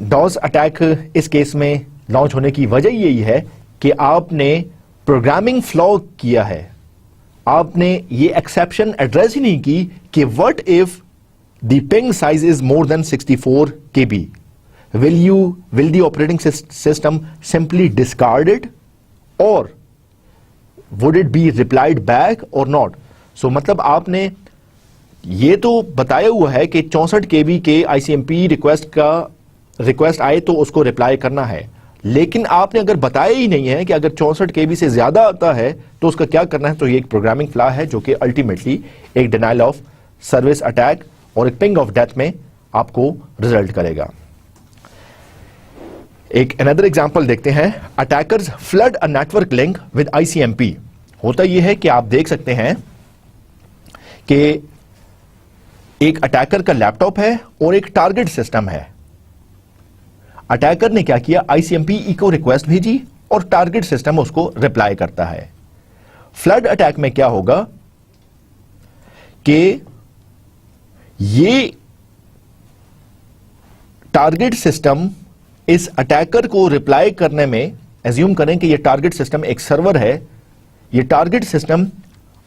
डॉस अटैक इस केस में लॉन्च होने की वजह यही है कि आपने प्रोग्रामिंग फ्लॉ किया है. आपने ये एक्सेप्शन एड्रेस ही नहीं की कि what if the ping size is more than 64 KB. Will the operating system simply discard it or would it be replied back or not? So मतलब आपने ये तो बताया हुआ है कि 64 KB के ICMP रिक्वेस्ट आए तो उसको रिप्लाई करना है, लेकिन आपने अगर बताया ही नहीं है कि अगर 64 KB से ज्यादा आता है तो उसका क्या करना है. तो ये एक प्रोग्रामिंग फ्लॉ है जो कि अल्टीमेटली एक डिनाइल ऑफ सर्विस अटैक और एक पिंग ऑफ डेथ में आपको रिजल्ट करेगा. एक अनदर एग्जांपल देखते हैं. Attackers flood a network link with ICMP. होता यह है कि आप देख सकते हैं कि एक अटैकर का लैपटॉप है और एक टारगेट सिस्टम है. अटैकर ने क्या किया, ICMP इको रिक्वेस्ट भेजी और टारगेट सिस्टम उसको रिप्लाई करता है. फ्लड अटैक में क्या होगा कि ये टारगेट सिस्टम इस अटैकर को रिप्लाई करने में, एज्यूम करें कि ये टारगेट सिस्टम एक सर्वर है, ये टारगेट सिस्टम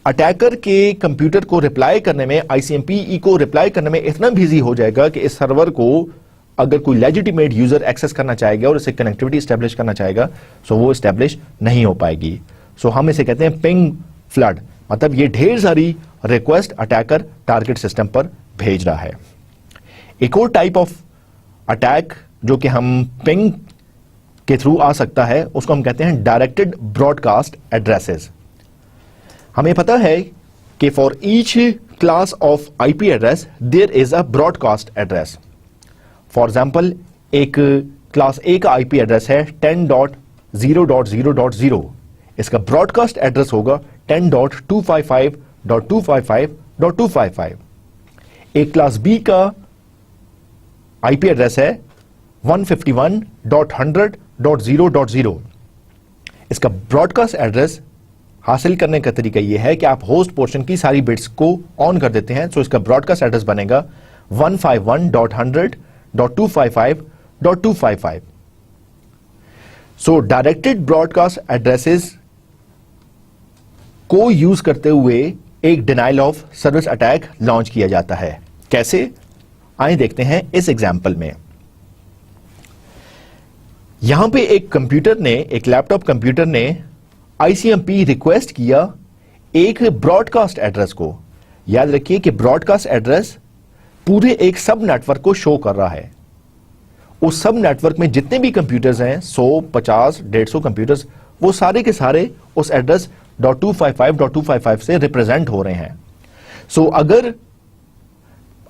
अटैकर के कंप्यूटर को रिप्लाई करने में, ICMP को रिप्लाई करने में इतना बिजी हो जाएगा कि इस सर्वर को अगर कोई लेजिटिमेट यूजर एक्सेस करना चाहेगा और इसे कनेक्टिविटी स्टैब्लिश करना चाहेगा सो वो स्टैब्लिश नहीं हो पाएगी. सो हम इसे कहते हैं पिंग फ्लड. मतलब ये ढेर सारी रिक्वेस्ट अटैकर टारगेट सिस्टम पर भेज रहा है. एक और टाइप ऑफ अटैक जो कि हम पिंग के थ्रू आ सकता है उसको हम कहते हैं डायरेक्टेड ब्रॉडकास्ट एड्रेसेस. हमें पता है कि for each class of IP address there is a broadcast address. For example एक क्लास A का IP एड्रेस है 10.0.0.0. इसका ब्रॉडकास्ट एड्रेस होगा 10.255.255.255. एक क्लास B का IP एड्रेस है 151.100.0.0. इसका ब्रॉडकास्ट एड्रेस हासिल करने का तरीका यह है कि आप होस्ट पोर्शन की सारी बिट्स को ऑन कर देते हैं. सो इसका ब्रॉडकास्ट एड्रेस बनेगा 151.100.255.255. सो डायरेक्टेड ब्रॉडकास्ट एड्रेसेस को यूज करते हुए एक denial of service attack launch किया जाता है. कैसे, आइए देखते हैं इस एग्जांपल में. यहां पे एक लैपटॉप कंप्यूटर ने ICMP रिक्वेस्ट किया एक ब्रॉडकास्ट एड्रेस को. याद रखिए कि ब्रॉडकास्ट एड्रेस पूरे एक सब नेटवर्क को शो कर रहा है. उस सब नेटवर्क में जितने भी कंप्यूटर्स हैं, 100, 50, 150 कंप्यूटर्स, वो सारे के सारे उस एड्रेस .255.255 से रिप्रेजेंट हो रहे हैं. सो अगर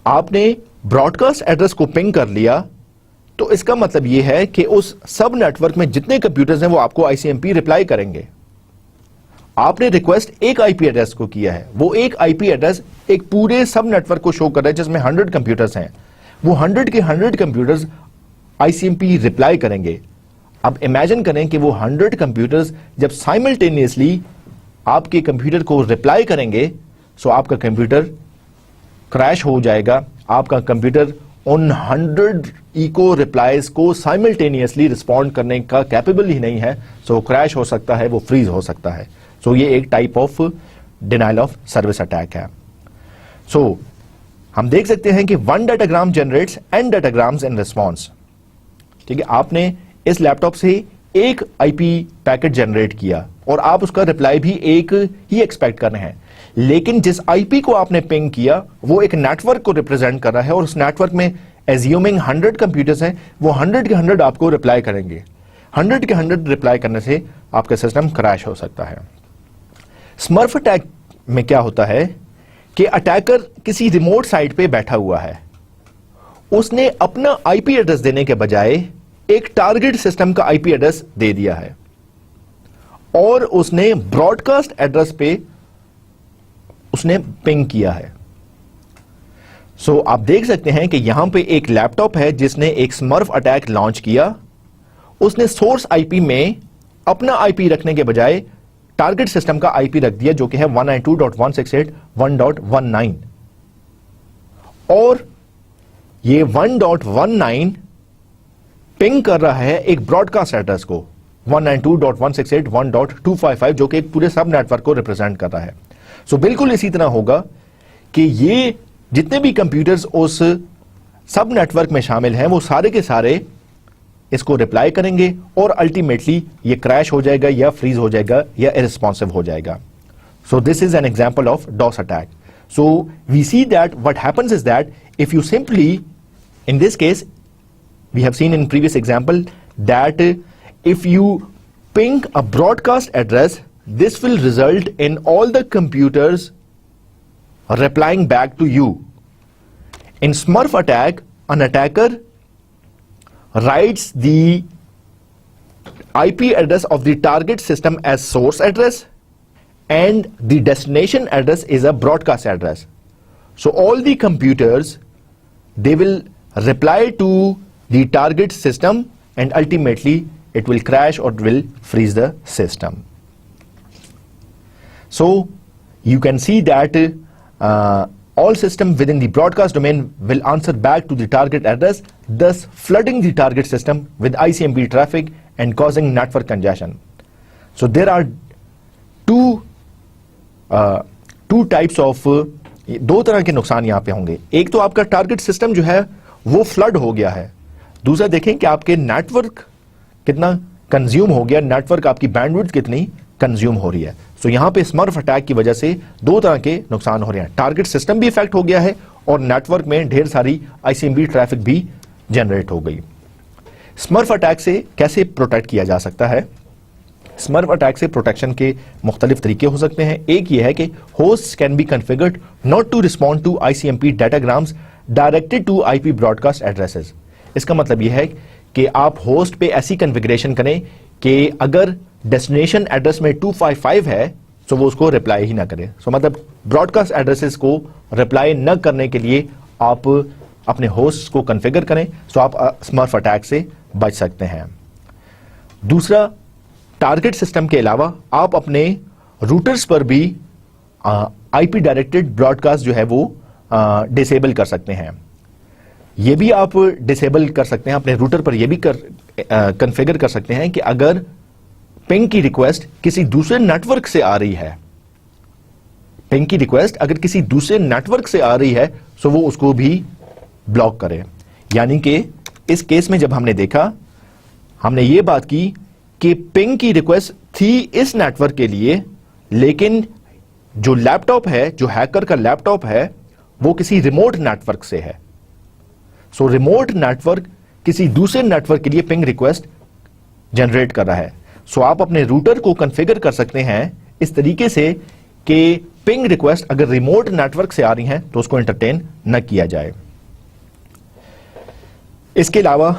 आपने ब्रॉडकास्ट एड्रेस को पिंग कर लिया तो इसका मतलब यह है कि उस सब नेटवर्क में जितने कंप्यूटर्स हैं वो आपको ICMP रिप्लाई करेंगे. आपने रिक्वेस्ट एक IP एड्रेस को किया है, वो एक IP एड्रेस एक पूरे सब नेटवर्क को शो कर रहा है जिसमें 100 कंप्यूटर्स हैं. वो 100 के 100 कंप्यूटर्स ICMP रिप्लाई करेंगे. अब इमेजिन करें कि वो 100 कंप्यूटर्स जब साइमल्टेनियसली आपके कंप्यूटर को रिप्लाई करेंगे सो आपका कंप्यूटर क्रैश हो जाएगा. आपका कंप्यूटर उन 100 इको रिप्लाईज को साइमल्टेनियसली रिस्पॉन्ड करने का कैपेबल ही नहीं है. सो क्रैश हो सकता है, वो फ्रीज हो सकता है. सो ये एक type of denial of service attack है। सो हम देख सकते हैं कि 1 datagram generates n datagrams in response. ठीक है, आपने इस लैपटॉप से एक आईपी पैकेट जनरेट किया और आप उसका रिप्लाई भी एक ही एक्सपेक्ट कर रहे हैं, लेकिन जिस आईपी को आपने पिंग किया वो एक नेटवर्क को रिप्रेजेंट कर रहा है और उस नेटवर्क में एज्यूमिंग 100 कंप्यूटर्स हैं, वो 100 के 100 आपको रिप्लाई करेंगे। 100 के 100 रिप्लाई करने से आपका सिस्टम क्रैश हो सकता है। स्मर्फ अटैक में क्या होता है कि अटैकर किसी रिमोट साइट पे बैठा हुआ है, उसने अपना आईपी एड्रेस देने के बजाय एक टारगेट सिस्टम का आईपी एड्रेस दे दिया है और उसने ब्रॉडकास्ट एड्रेस पे उसने पिंग किया है। सो आप देख सकते हैं कि यहां पे एक लैपटॉप है जिसने एक स्मर्फ अटैक लॉन्च किया। उसने सोर्स आईपी में अपना आईपी रखने के बजाय टारगेट सिस्टम का आईपी रख दिया जो कि है 192.168.1.19 और ये 1.19 पिंग कर रहा है एक ब्रॉडकास्ट एड्रेस को 192.168.1.255 जो कि एक पूरे सब नेटवर्क को रिप्रेजेंट कर रहा है। सो बिल्कुल इसी तरह होगा कि ये जितने भी कंप्यूटर्स उस सब नेटवर्क में शामिल हैं वो सारे के सारे इसको रिप्लाई करेंगे और अल्टीमेटली ये क्रैश हो जाएगा या फ्रीज हो जाएगा या इररिस्पॉन्सिव हो जाएगा। So this is an example of DoS attack. So we see that what happens is that if you simply in this case we have seen in previous example that if you ping a broadcast address, this will result in all the computers replying back to you. In Smurf attack, an attacker writes the IP address of the target system as source address and the destination address is a broadcast address. So all the computers, they will reply to the target system and ultimately it will crash or it will freeze the system. So you can see that all systems within the broadcast domain will answer back to the target address, thus flooding the target system with ICMP traffic and causing network congestion. So there are two types of दो तरह के नुकसान यहां पे होंगे। एक तो आपका टारगेट सिस्टम जो है वो फ्लड हो गया है, दूसरा देखें कि आपके नेटवर्क कितना कंज्यूम हो गया, नेटवर्क आपकी बैंडविड्थ कितनी कंज्यूम हो रही है। सो यहां पे स्मर्फ अटैक की वजह से दो तरह के नुकसान हो रहे हैं, टारगेट सिस्टम भी इफेक्ट हो गया है और नेटवर्क में ढेर सारी आईसीएमपी ट्रैफिक भी जनरेट हो गई। स्मर्फ अटैक से कैसे प्रोटेक्ट किया जा सकता है? स्मर्फ अटैक से प्रोटेक्शन के मुख्तलिफ तरीके हो सकते हैं। एक ये है कि host can be configured not to respond to ICMP datagrams directed to IP broadcast addresses. इसका मतलब यह है कि आप होस्ट पे ऐसी कॉन्फ़िगरेशन करें कि अगर डेस्टिनेशन एड्रेस में 255 है तो वो उसको रिप्लाई ही ना करे। सो मतलब ब्रॉडकास्ट एड्रेसेस को रिप्लाई न करने के लिए आप अपने होस्ट को कॉन्फ़िगर करें, सो आप स्मर्फ अटैक से बच सकते हैं। दूसरा, टारगेट सिस्टम के अलावा आप अपने रूटर्स पर भी आईपी डायरेक्टेड ब्रॉडकास्ट जो है वो डिसेबल कर सकते हैं। ये भी आप डिसेबल कर सकते हैं अपने रूटर पर, ये भी कॉन्फ़िगर कर सकते हैं कि अगर पिंग की रिक्वेस्ट किसी दूसरे नेटवर्क से आ रही है, पिंग की रिक्वेस्ट अगर किसी दूसरे नेटवर्क से आ रही है तो वो उसको भी ब्लॉक करे। यानी कि इस केस में जब हमने देखा, हमने ये बात की कि पिंग की रिक्वेस्ट थी इस नेटवर्क के लिए, लेकिन जो लैपटॉप है, जो हैकर का लैपटॉप है, वो किसी रिमोट नेटवर्क से है। सो रिमोट नेटवर्क किसी दूसरे नेटवर्क के लिए पिंग रिक्वेस्ट जनरेट कर रहा है। सो आप अपने रूटर को कॉन्फ़िगर कर सकते हैं इस तरीके से कि पिंग रिक्वेस्ट अगर रिमोट नेटवर्क से आ रही हैं तो उसको एंटरटेन न किया जाए। इसके अलावा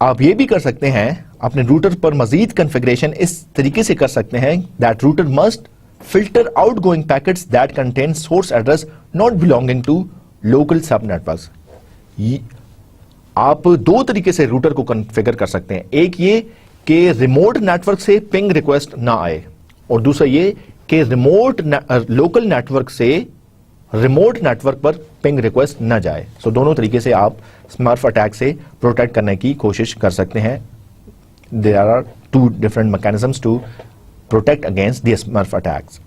आप ये भी कर सकते हैं, अपने रूटर पर मजीद कॉन्फ़िगरेशन इस तरीके से कर सकते हैं that router must filter outgoing packets that contain source address not belonging to local subnetworks. आप दो तरीके से रूटर को कॉन्फ़िगर कर सकते हैं, एक ये कि रिमोट नेटवर्क से पिंग रिक्वेस्ट ना आए, और दूसरा ये कि लोकल नेटवर्क से रिमोट नेटवर्क पर पिंग रिक्वेस्ट न जाए। सो दोनों तरीके से आप स्मर्फ अटैक से प्रोटेक्ट करने की कोशिश कर सकते हैं। There are two different mechanisms to protect against the smurf attacks.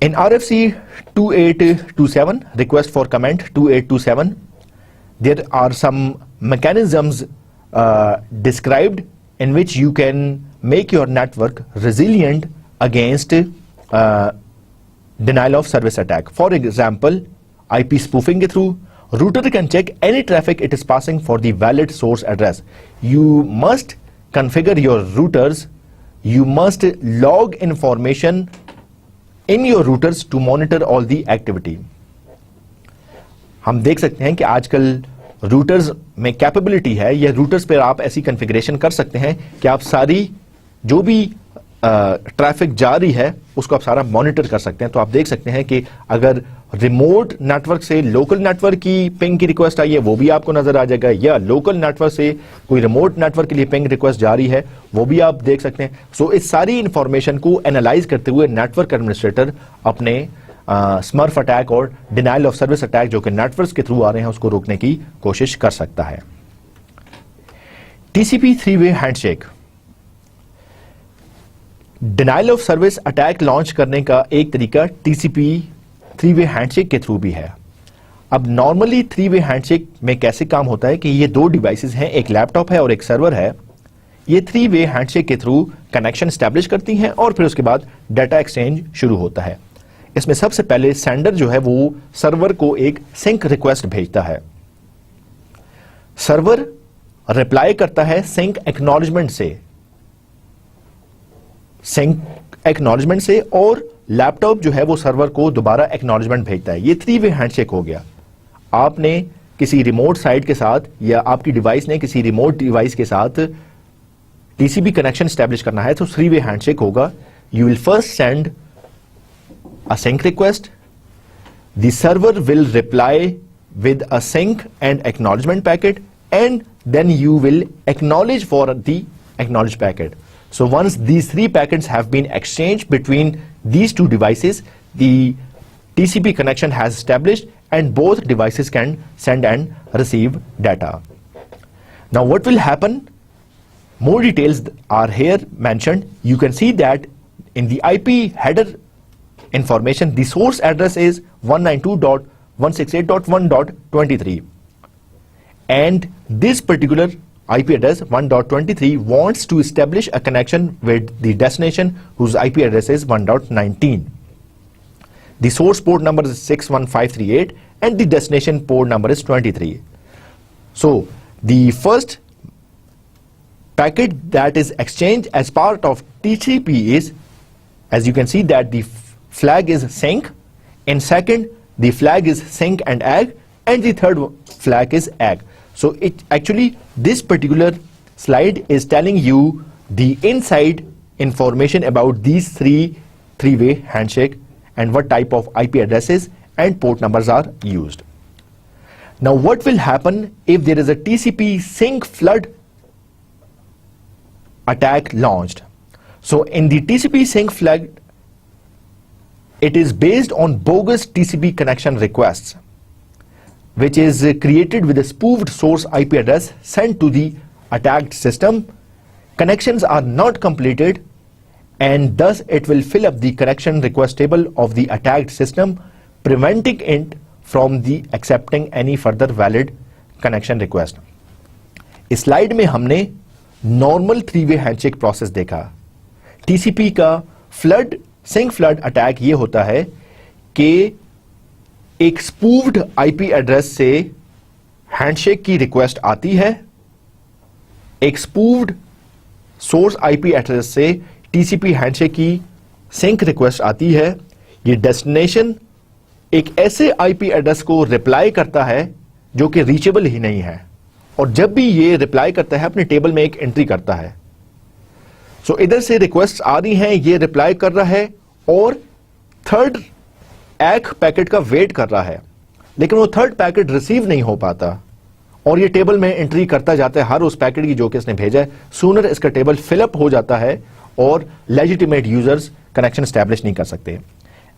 In RFC 2827, request for comment 2827, there are some mechanisms described in which you can make your network resilient against denial of service attack. For example, IP spoofing के through, router can check any traffic it is passing for the valid source address. You must configure your routers, you must log information in your routers to monitor all the activity. हम देख सकते हैं कि आजकल routers में capability है, या routers पर आप ऐसी कॉन्फ़िगरेशन कर सकते हैं कि आप सारी जो भी ट्रैफिक जा रही है उसको आप सारा मॉनिटर कर सकते हैं. तो आप देख सकते हैं कि अगर रिमोट नेटवर्क से लोकल नेटवर्क की पिंग की रिक्वेस्ट आई है वो भी आपको नजर आ जाएगा, या लोकल नेटवर्क से कोई रिमोट नेटवर्क के लिए पिंग रिक्वेस्ट जारी है वो भी आप देख सकते हैं. सो इस सारी इंफॉर्मेशन को एनालाइज करते हुए नेटवर्क एडमिनिस्ट्रेटर अपने स्मर्फ अटैक और डिनायल ऑफ सर्विस अटैक जो कि नेटवर्क्स के थ्रू आ रहे हैं उसको रोकने की कोशिश कर सकता है. टीसीपी 3-वे handshake. Denial of service attack launch करने का एक तरीका टीसीपी 3-वे हैंडशेक के थ्रू भी है. अब नॉर्मली 3-वे हैंडशेक में कैसे काम होता है कि ये दो डिवाइसेस हैं, एक लैपटॉप है और एक सर्वर है. ये 3-वे हैंडशेक के थ्रू कनेक्शन स्टैब्लिश करती हैं और फिर उसके बाद डाटा एक्सचेंज शुरू होता है. इसमें सबसे पहले सेंडर जो है वो सर्वर को एक सिंक रिक्वेस्ट भेजता है, सर्वर रिप्लाई करता है सिंक एक्नॉलेजमेंट से, और लैपटॉप जो है वो सर्वर को दोबारा एक्नॉलेजमेंट भेजता है. ये 3-वे हैंडशेक हो गया. आपने किसी रिमोट साइट के साथ या आपकी डिवाइस ने किसी रिमोट डिवाइस के साथ टीसीपी कनेक्शन स्टैब्लिश करना है तो 3-वे हैंडशेक होगा. You will first send a sync request, the server will reply with a sync and acknowledgement packet, and then you will acknowledge for the acknowledged packet. So once these 3 packets have been exchanged between these 2 devices, the TCP connection has established and both devices can send and receive data. Now what will happen? More details are here mentioned. You can see that in the IP header information, the source address is 192.168.1.23, and this particular IP address 1.23 wants to establish a connection with the destination whose IP address is 1.19. The source port number is 61538 and the destination port number is 23. So the first packet that is exchanged as part of TCP is, as you can see, that the flag is sync, and second the flag is sync and AG, and the third flag is AG. So it actually, this particular slide is telling you the inside information about these 3-way handshake and what type of IP addresses and port numbers are used. Now what will happen if there is a TCP sync flood attack launched? So in the TCP sync flood, it is based on bogus TCP connection requests, which is created with a spoofed source IP address sent to the attacked system. Connections are not completed, and thus it will fill up the connection request table of the attacked system, preventing it from the accepting any further valid connection request. इस slide में हमने normal 3-वे handshake process देखा. TCP का sink flood attack ये होता है कि एक स्पूफ्ड आईपी एड्रेस से हैंडशेक की रिक्वेस्ट आती है, एक स्पूफ्ड सोर्स आईपी एड्रेस से टीसीपी हैंडशेक की सिंक रिक्वेस्ट आती है. ये डेस्टिनेशन एक ऐसे आईपी एड्रेस को रिप्लाई करता है जो कि रीचेबल ही नहीं है, और जब भी ये रिप्लाई करता है अपने टेबल में एक एंट्री करता है. सो इधर से रिक्वेस्ट आ रही हैं, ये रिप्लाई कर रहा है और थर्ड एक पैकेट का वेट कर रहा है, लेकिन वो थर्ड पैकेट रिसीव नहीं हो पाता और ये टेबल में एंट्री करता जाता है हर उस पैकेट की जो कि इसने भेजा है. सूनर इसका टेबल फिलअप हो जाता है और लेजिटिमेट यूजर्स कनेक्शन स्टैब्लिश नहीं कर सकते.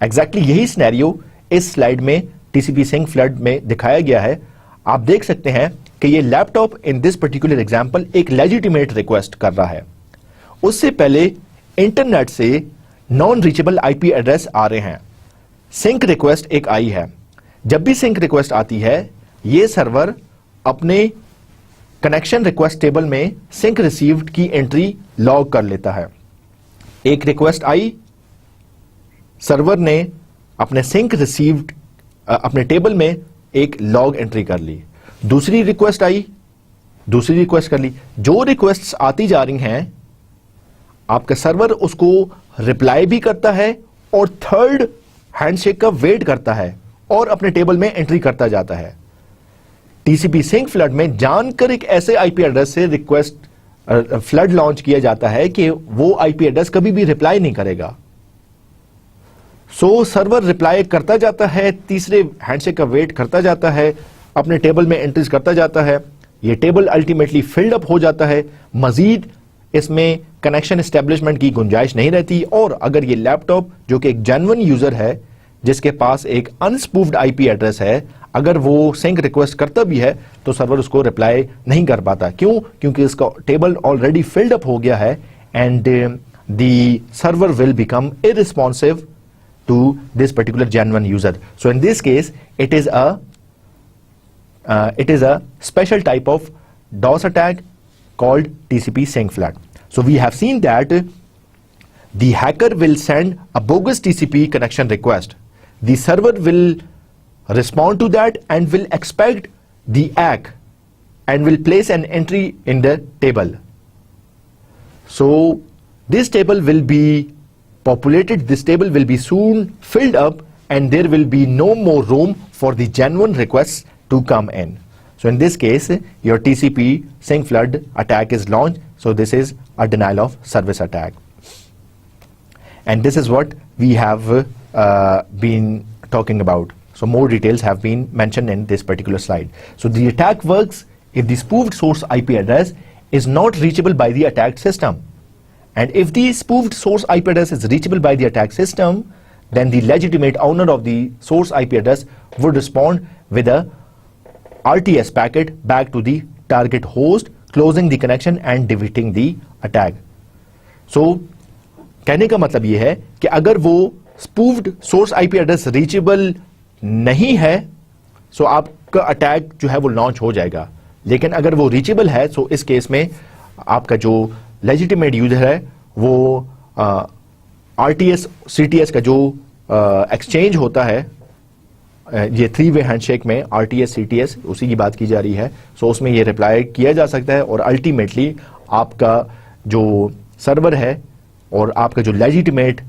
एग्जैक्टली यही सिनेरियो इस स्लाइड में टीसीपी सिंक फ्लड में दिखाया गया है. आप देख सकते हैं कि ये laptop in this particular example एक लेजिटिमेट रिक्वेस्ट कर रहा है. उससे पहले इंटरनेट से नॉन रीचेबल आईपी एड्रेस आ रहे हैं. सिंक रिक्वेस्ट एक आई है। जब भी सिंक रिक्वेस्ट आती है, ये सर्वर अपने कनेक्शन रिक्वेस्ट टेबल में सिंक रिसीव्ड की एंट्री लॉग कर लेता है। एक रिक्वेस्ट आई, सर्वर ने अपने सिंक रिसीव्ड अपने टेबल में एक लॉग एंट्री कर ली। दूसरी रिक्वेस्ट आई, दूसरी रिक्वेस्ट कर ली। जो रिक्वेस्ट्स आती जा रही हैं, आपका सर्वर उसको रिप्लाई भी करता है और थर्ड हैंडशेक का वेट करता है और अपने टेबल में एंट्री करता जाता है। टीसीपी सिंक फ्लड में जानकर एक ऐसे आईपी एड्रेस से रिक्वेस्ट फ्लड लॉन्च किया जाता है कि वो आईपी एड्रेस कभी भी रिप्लाई नहीं करेगा। सो सर्वर रिप्लाई करता जाता है, तीसरे हैंडशेक का वेट करता जाता है, अपने टेबल में एंट्रीज करता जाता है। ये टेबल अल्टीमेटली फिल्ड अप हो जाता है। मजीद इसमें कनेक्शन एस्टेब्लिशमेंट की गुंजाइश नहीं रहती। और अगर ये लैपटॉप जो कि एक जेन्युइन यूजर है, जिसके पास एक अनस्पूफ्ड आईपी एड्रेस है, अगर वो सिंक रिक्वेस्ट करता भी है तो सर्वर उसको रिप्लाई नहीं कर पाता। क्यों? क्योंकि इसका टेबल ऑलरेडी फिल्ड अप हो गया है and the server will become irresponsive to this particular genuine user. So in this case, it is a special type of DOS attack called TCP sink flood. So we have seen that the hacker will send a bogus TCP connection request. The server will respond to that and will expect the ACK and will place an entry in the table. So this table will be populated, this table will be soon filled up and there will be no more room for the genuine requests to come in. So in this case, your TCP sink flood attack is launched. So this is a denial of service attack. And this is what we have been talking about. So more details have been mentioned in this particular slide. So the attack works if the spoofed source IP address is not reachable by the attacked system. And if the spoofed source IP address is reachable by the attack system, then the legitimate owner of the source IP address would respond with a RTS packet back to the target host, closing the connection and defeating the attack. So, कहने का मतलब ये है कि अगर वो spoofed source IP address reachable नहीं है, so आपका अटैक जो है वो लॉन्च हो जाएगा। लेकिन अगर वो reachable है, so इस केस में आपका जो लेजिटिमेट यूजर है वो आरटीएस सीटीएस का जो एक्सचेंज होता है, ये 3-वे हैंडशेक में आरटीएस सीटीएस उसी की बात की जा रही है। सो उसमें ये रिप्लाई किया जा सकता है और अल्टीमेटली आपका जो सर्वर है और आपका जो लेजिटिमेट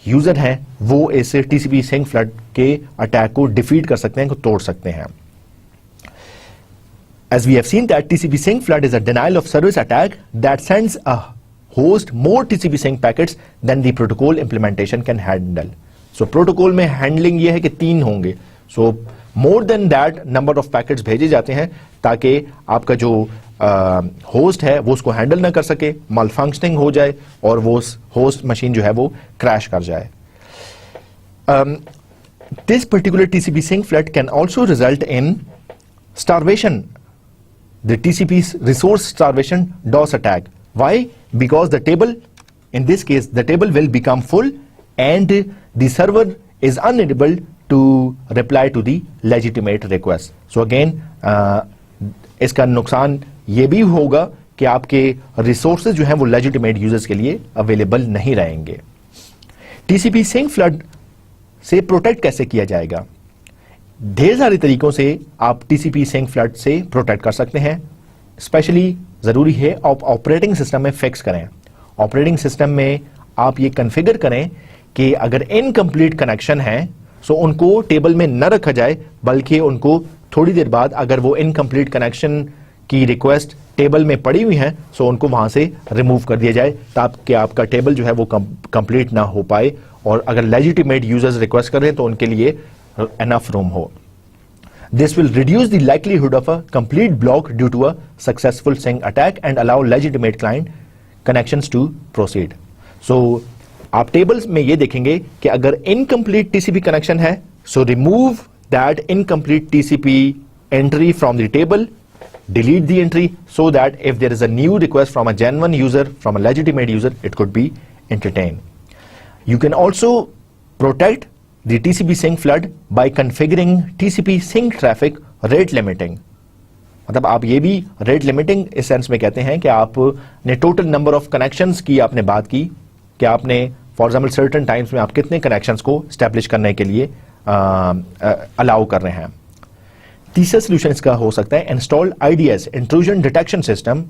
यूजर है वो इस टीसीपी सिंक फ्लड के अटैक को डिफीट कर सकते हैं, को तोड़ सकते हैं। As we have seen that TCP sink flood is a denial of service attack that sends a host more TCP sink packets than the protocol implementation can handle. So protocol में handling ये है कि 3 होंगे. So more than that number of packets भेजे जाते हैं ताकि आपका जो होस्ट है वो उसको हैंडल ना कर सके, malfunctioning हो जाए और वो होस्ट मशीन जो है वो क्रैश कर जाए. This particular TCP sink flood can also result in starvation. The TCP's resource starvation DOS attack. Why? Because the table, in this case, the table will become full and the server is unable to reply to the legitimate request. So again, इसका नुकसान ये भी होगा कि आपके resources जो हैं वो legitimate users के लिए available नहीं रहेंगे. TCP sink flood से प्रोटेक्ट कैसे किया जाएगा? ढेर सारे तरीकों से आप टीसीपी सिंक फ्लड से प्रोटेक्ट कर सकते हैं. स्पेशली जरूरी है आप ऑपरेटिंग सिस्टम में फिक्स करें. ऑपरेटिंग सिस्टम में आप ये कॉन्फ़िगर करें कि अगर इनकम्प्लीट कनेक्शन है सो उनको टेबल में न रखा जाए, बल्कि उनको थोड़ी देर बाद अगर वो इनकम्प्लीट कनेक्शन की रिक्वेस्ट टेबल में पड़ी हुई है सो उनको वहां से रिमूव कर दिया जाए ताकि आपका टेबल जो है वो कंप्लीट ना हो पाए और अगर लेजिटिमेट यूजर्स रिक्वेस्ट कर रहे हैं तो उनके लिए enough room हो. This will reduce the likelihood of a complete block due to a successful sink attack and allow legitimate client connections to proceed. So आप टेबल्स में ये देखेंगे कि अगर incomplete TCP connection है so remove that incomplete TCP entry from the table, delete the entry so that if there is a new request from a genuine user, from a legitimate user, it could be entertained. You can also protect the TCP sync flood by configuring TCP sync traffic rate limiting. मतलब आप ये भी rate limiting इस sense में कहते हैं कि आपने टोटल नंबर ऑफ कनेक्शंस की आपने बात की कि आपने फॉर एग्जाम्पल सर्टेन टाइम्स में आप कितने कनेक्शंस को स्टैब्लिश करने के लिए अलाउ कर रहे हैं. तीसरा सोल्यूशन इसका हो सकता है installed IDS intrusion detection system,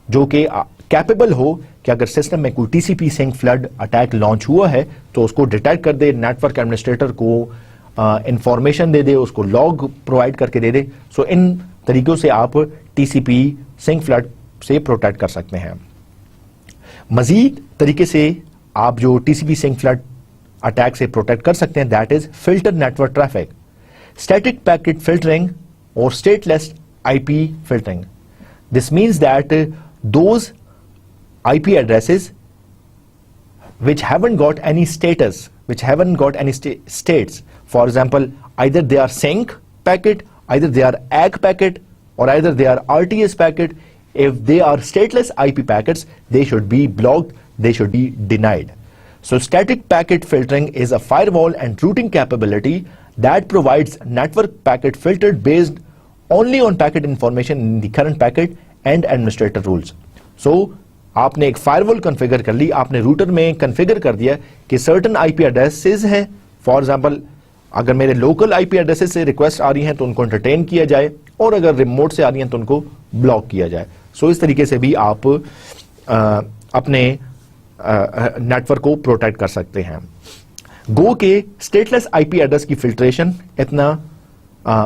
जो कि कैपेबल हो कि अगर सिस्टम में कोई TCP sync flood attack launch हुआ है तो उसको डिटेक्ट कर दे, नेटवर्क एडमिनिस्ट्रेटर को इंफॉर्मेशन दे दे, उसको लॉग प्रोवाइड करके दे दे. सो इन तरीकों से आप TCP सिंक फ्लड से प्रोटेक्ट कर सकते हैं. मजीद तरीके से आप जो TCP सिंक फ्लड अटैक से प्रोटेक्ट कर सकते हैं, that is filter network traffic, static packet filtering और stateless IP filtering. This means that those IP addresses which haven't got any status, which haven't got any states, for example, either they are sync packet, either they are ACK packet, or either they are RTS packet. If they are stateless IP packets, they should be blocked, they should be denied. So static packet filtering is a firewall and routing capability that provides network packet filtered based only on packet information in the current packet and administrator rules. So आपने एक firewall configure कर ली, आपने router में configure कर दिया कि certain IP addresses हैं. For example अगर मेरे लोकल IP एड्रेसेस से रिक्वेस्ट आ रही हैं तो उनको एंटरटेन किया जाए, और अगर रिमोट से आ रही हैं तो उनको ब्लॉक किया जाए. सो इस तरीके से भी आप अपने नेटवर्क को प्रोटेक्ट कर सकते हैं. गो के स्टेटलेस IP एड्रेस की फिल्ट्रेशन इतना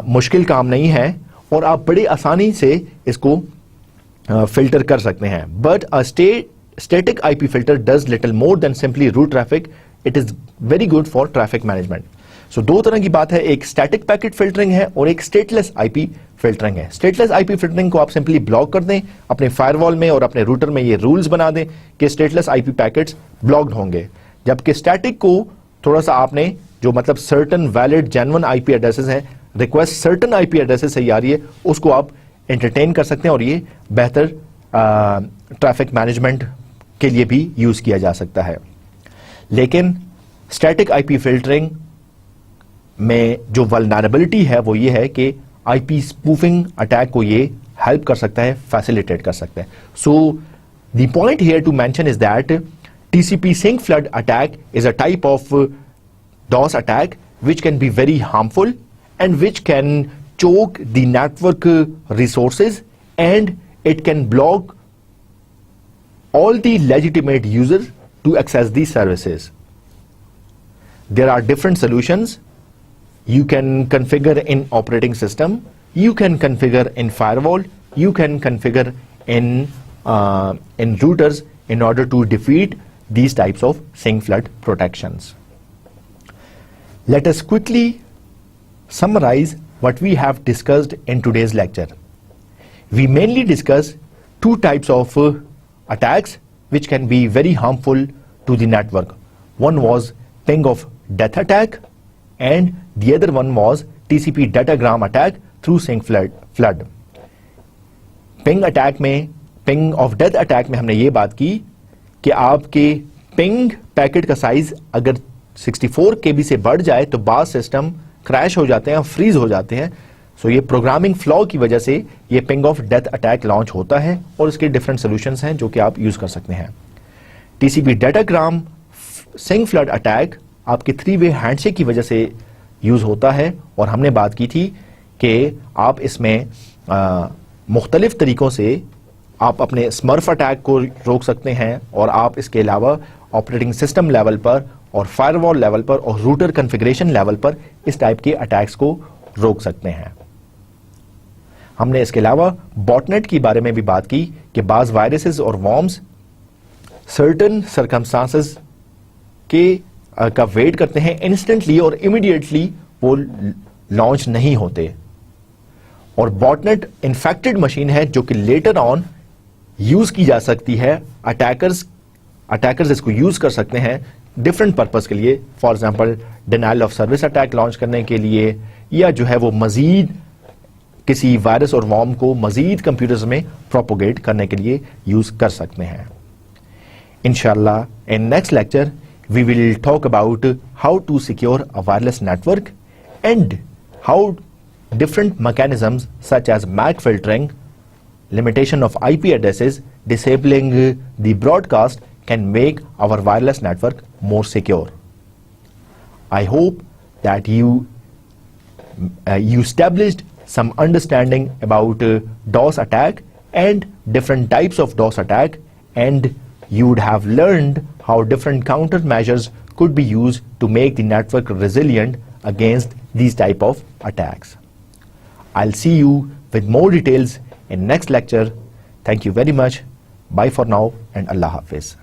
मुश्किल काम नहीं है और आप बड़ी आसानी से इसको फिल्टर कर सकते हैं. But a static IP filter does little more than simply route traffic. It is very good for traffic management. So दो तरह की बात है, एक स्टैटिक पैकेट फिल्टरिंग है और एक स्टेटलेस IP फिल्टरिंग है. स्टेटलेस IP फिल्टरिंग को आप सिंपली ब्लॉक कर दें अपने फायरवॉल में और अपने रूटर में ये रूल्स बना दें कि स्टेटलेस IP पैकेट्स ब्लॉक्ड होंगे, जबकि स्टैटिक को थोड़ा सा आपने जो मतलब certain valid genuine IP addresses हैं, रिक्वेस्ट सर्टन IP एड्रेसेस से आ रही है, उसको आप एंटरटेन कर सकते हैं और ये बेहतर ट्रैफिक मैनेजमेंट के लिए भी यूज किया जा सकता है. लेकिन स्टैटिक IP फिल्टरिंग में जो वल्नरेबिलिटी है वो ये है कि IP स्पूफिंग अटैक को ये हेल्प कर सकता है, फैसिलिटेट कर सकता है. So the point here to mention is that TCP sync flood attack is a type of DOS attack which can be very harmful and which can choke the network resources, and it can block all the legitimate users to access these services. There are different solutions. You can configure in operating system, you can configure in firewall, you can configure in routers in order to defeat these types of sync flood protections. Let us quickly summarize what we have discussed in today's lecture. We mainly discussed two types of attacks which can be very harmful to the network. One was ping of death attack and the other one was TCP datagram attack through sync flood. Ping attack में, ping of death attack में हमने ये बात की कि आपके ping packet का size अगर 64 KB से बढ़ जाए तो बाज सिस्टम क्रैश हो जाते हैं, फ्रीज हो जाते हैं. सो ये प्रोग्रामिंग फ्लॉ की वजह से ये ping of death attack launch होता है और इसके डिफरेंट सॉल्यूशंस हैं जो कि आप यूज कर सकते हैं. TCP datagram sync flood attack आपके 3-वे हैंडशेक की वजह से यूज होता है और हमने बात की थी कि आप इसमें मुख्तलिफ तरीकों से आप अपने स्मर्फ अटैक को रोक सकते हैं और आप इसके अलावा ऑपरेटिंग सिस्टम लेवल पर और फायरवॉल लेवल पर और रूटर कॉन्फ़िगरेशन लेवल पर इस टाइप के अटैक्स को रोक सकते हैं. हमने इसके अलावा बॉटनेट के बारे में भी बात की कि बाज वायरसेस और वॉर्म्स सर्टेन सर्कमस्टांसेस के का वेट करते हैं, इंस्टेंटली और इमीडिएटली वो लॉन्च नहीं होते. और बॉटनेट इन्फेक्टेड मशीन है जो कि लेटर ऑन यूज की जा सकती है. अटैकर्स इसको यूज कर सकते हैं डिफरेंट पर्पस के लिए, for example denial of service attack launch करने के लिए, या जो है वो मजीद किसी वायरस और वॉर्म को मजीद कंप्यूटर्स में प्रोपोगेट करने के लिए यूज कर सकते हैं. इंशाल्लाह in next lecture we will talk about how to secure a wireless network and how different mechanisms such as MAC filtering, limitation of IP addresses, disabling the broadcast can make our wireless network more secure. I hope that you established some understanding about DOS attack and different types of DOS attack, and you would have learned how different countermeasures could be used to make the network resilient against these type of attacks. I'll see you with more details in next lecture. Thank you very much. Bye for now and Allah Hafiz.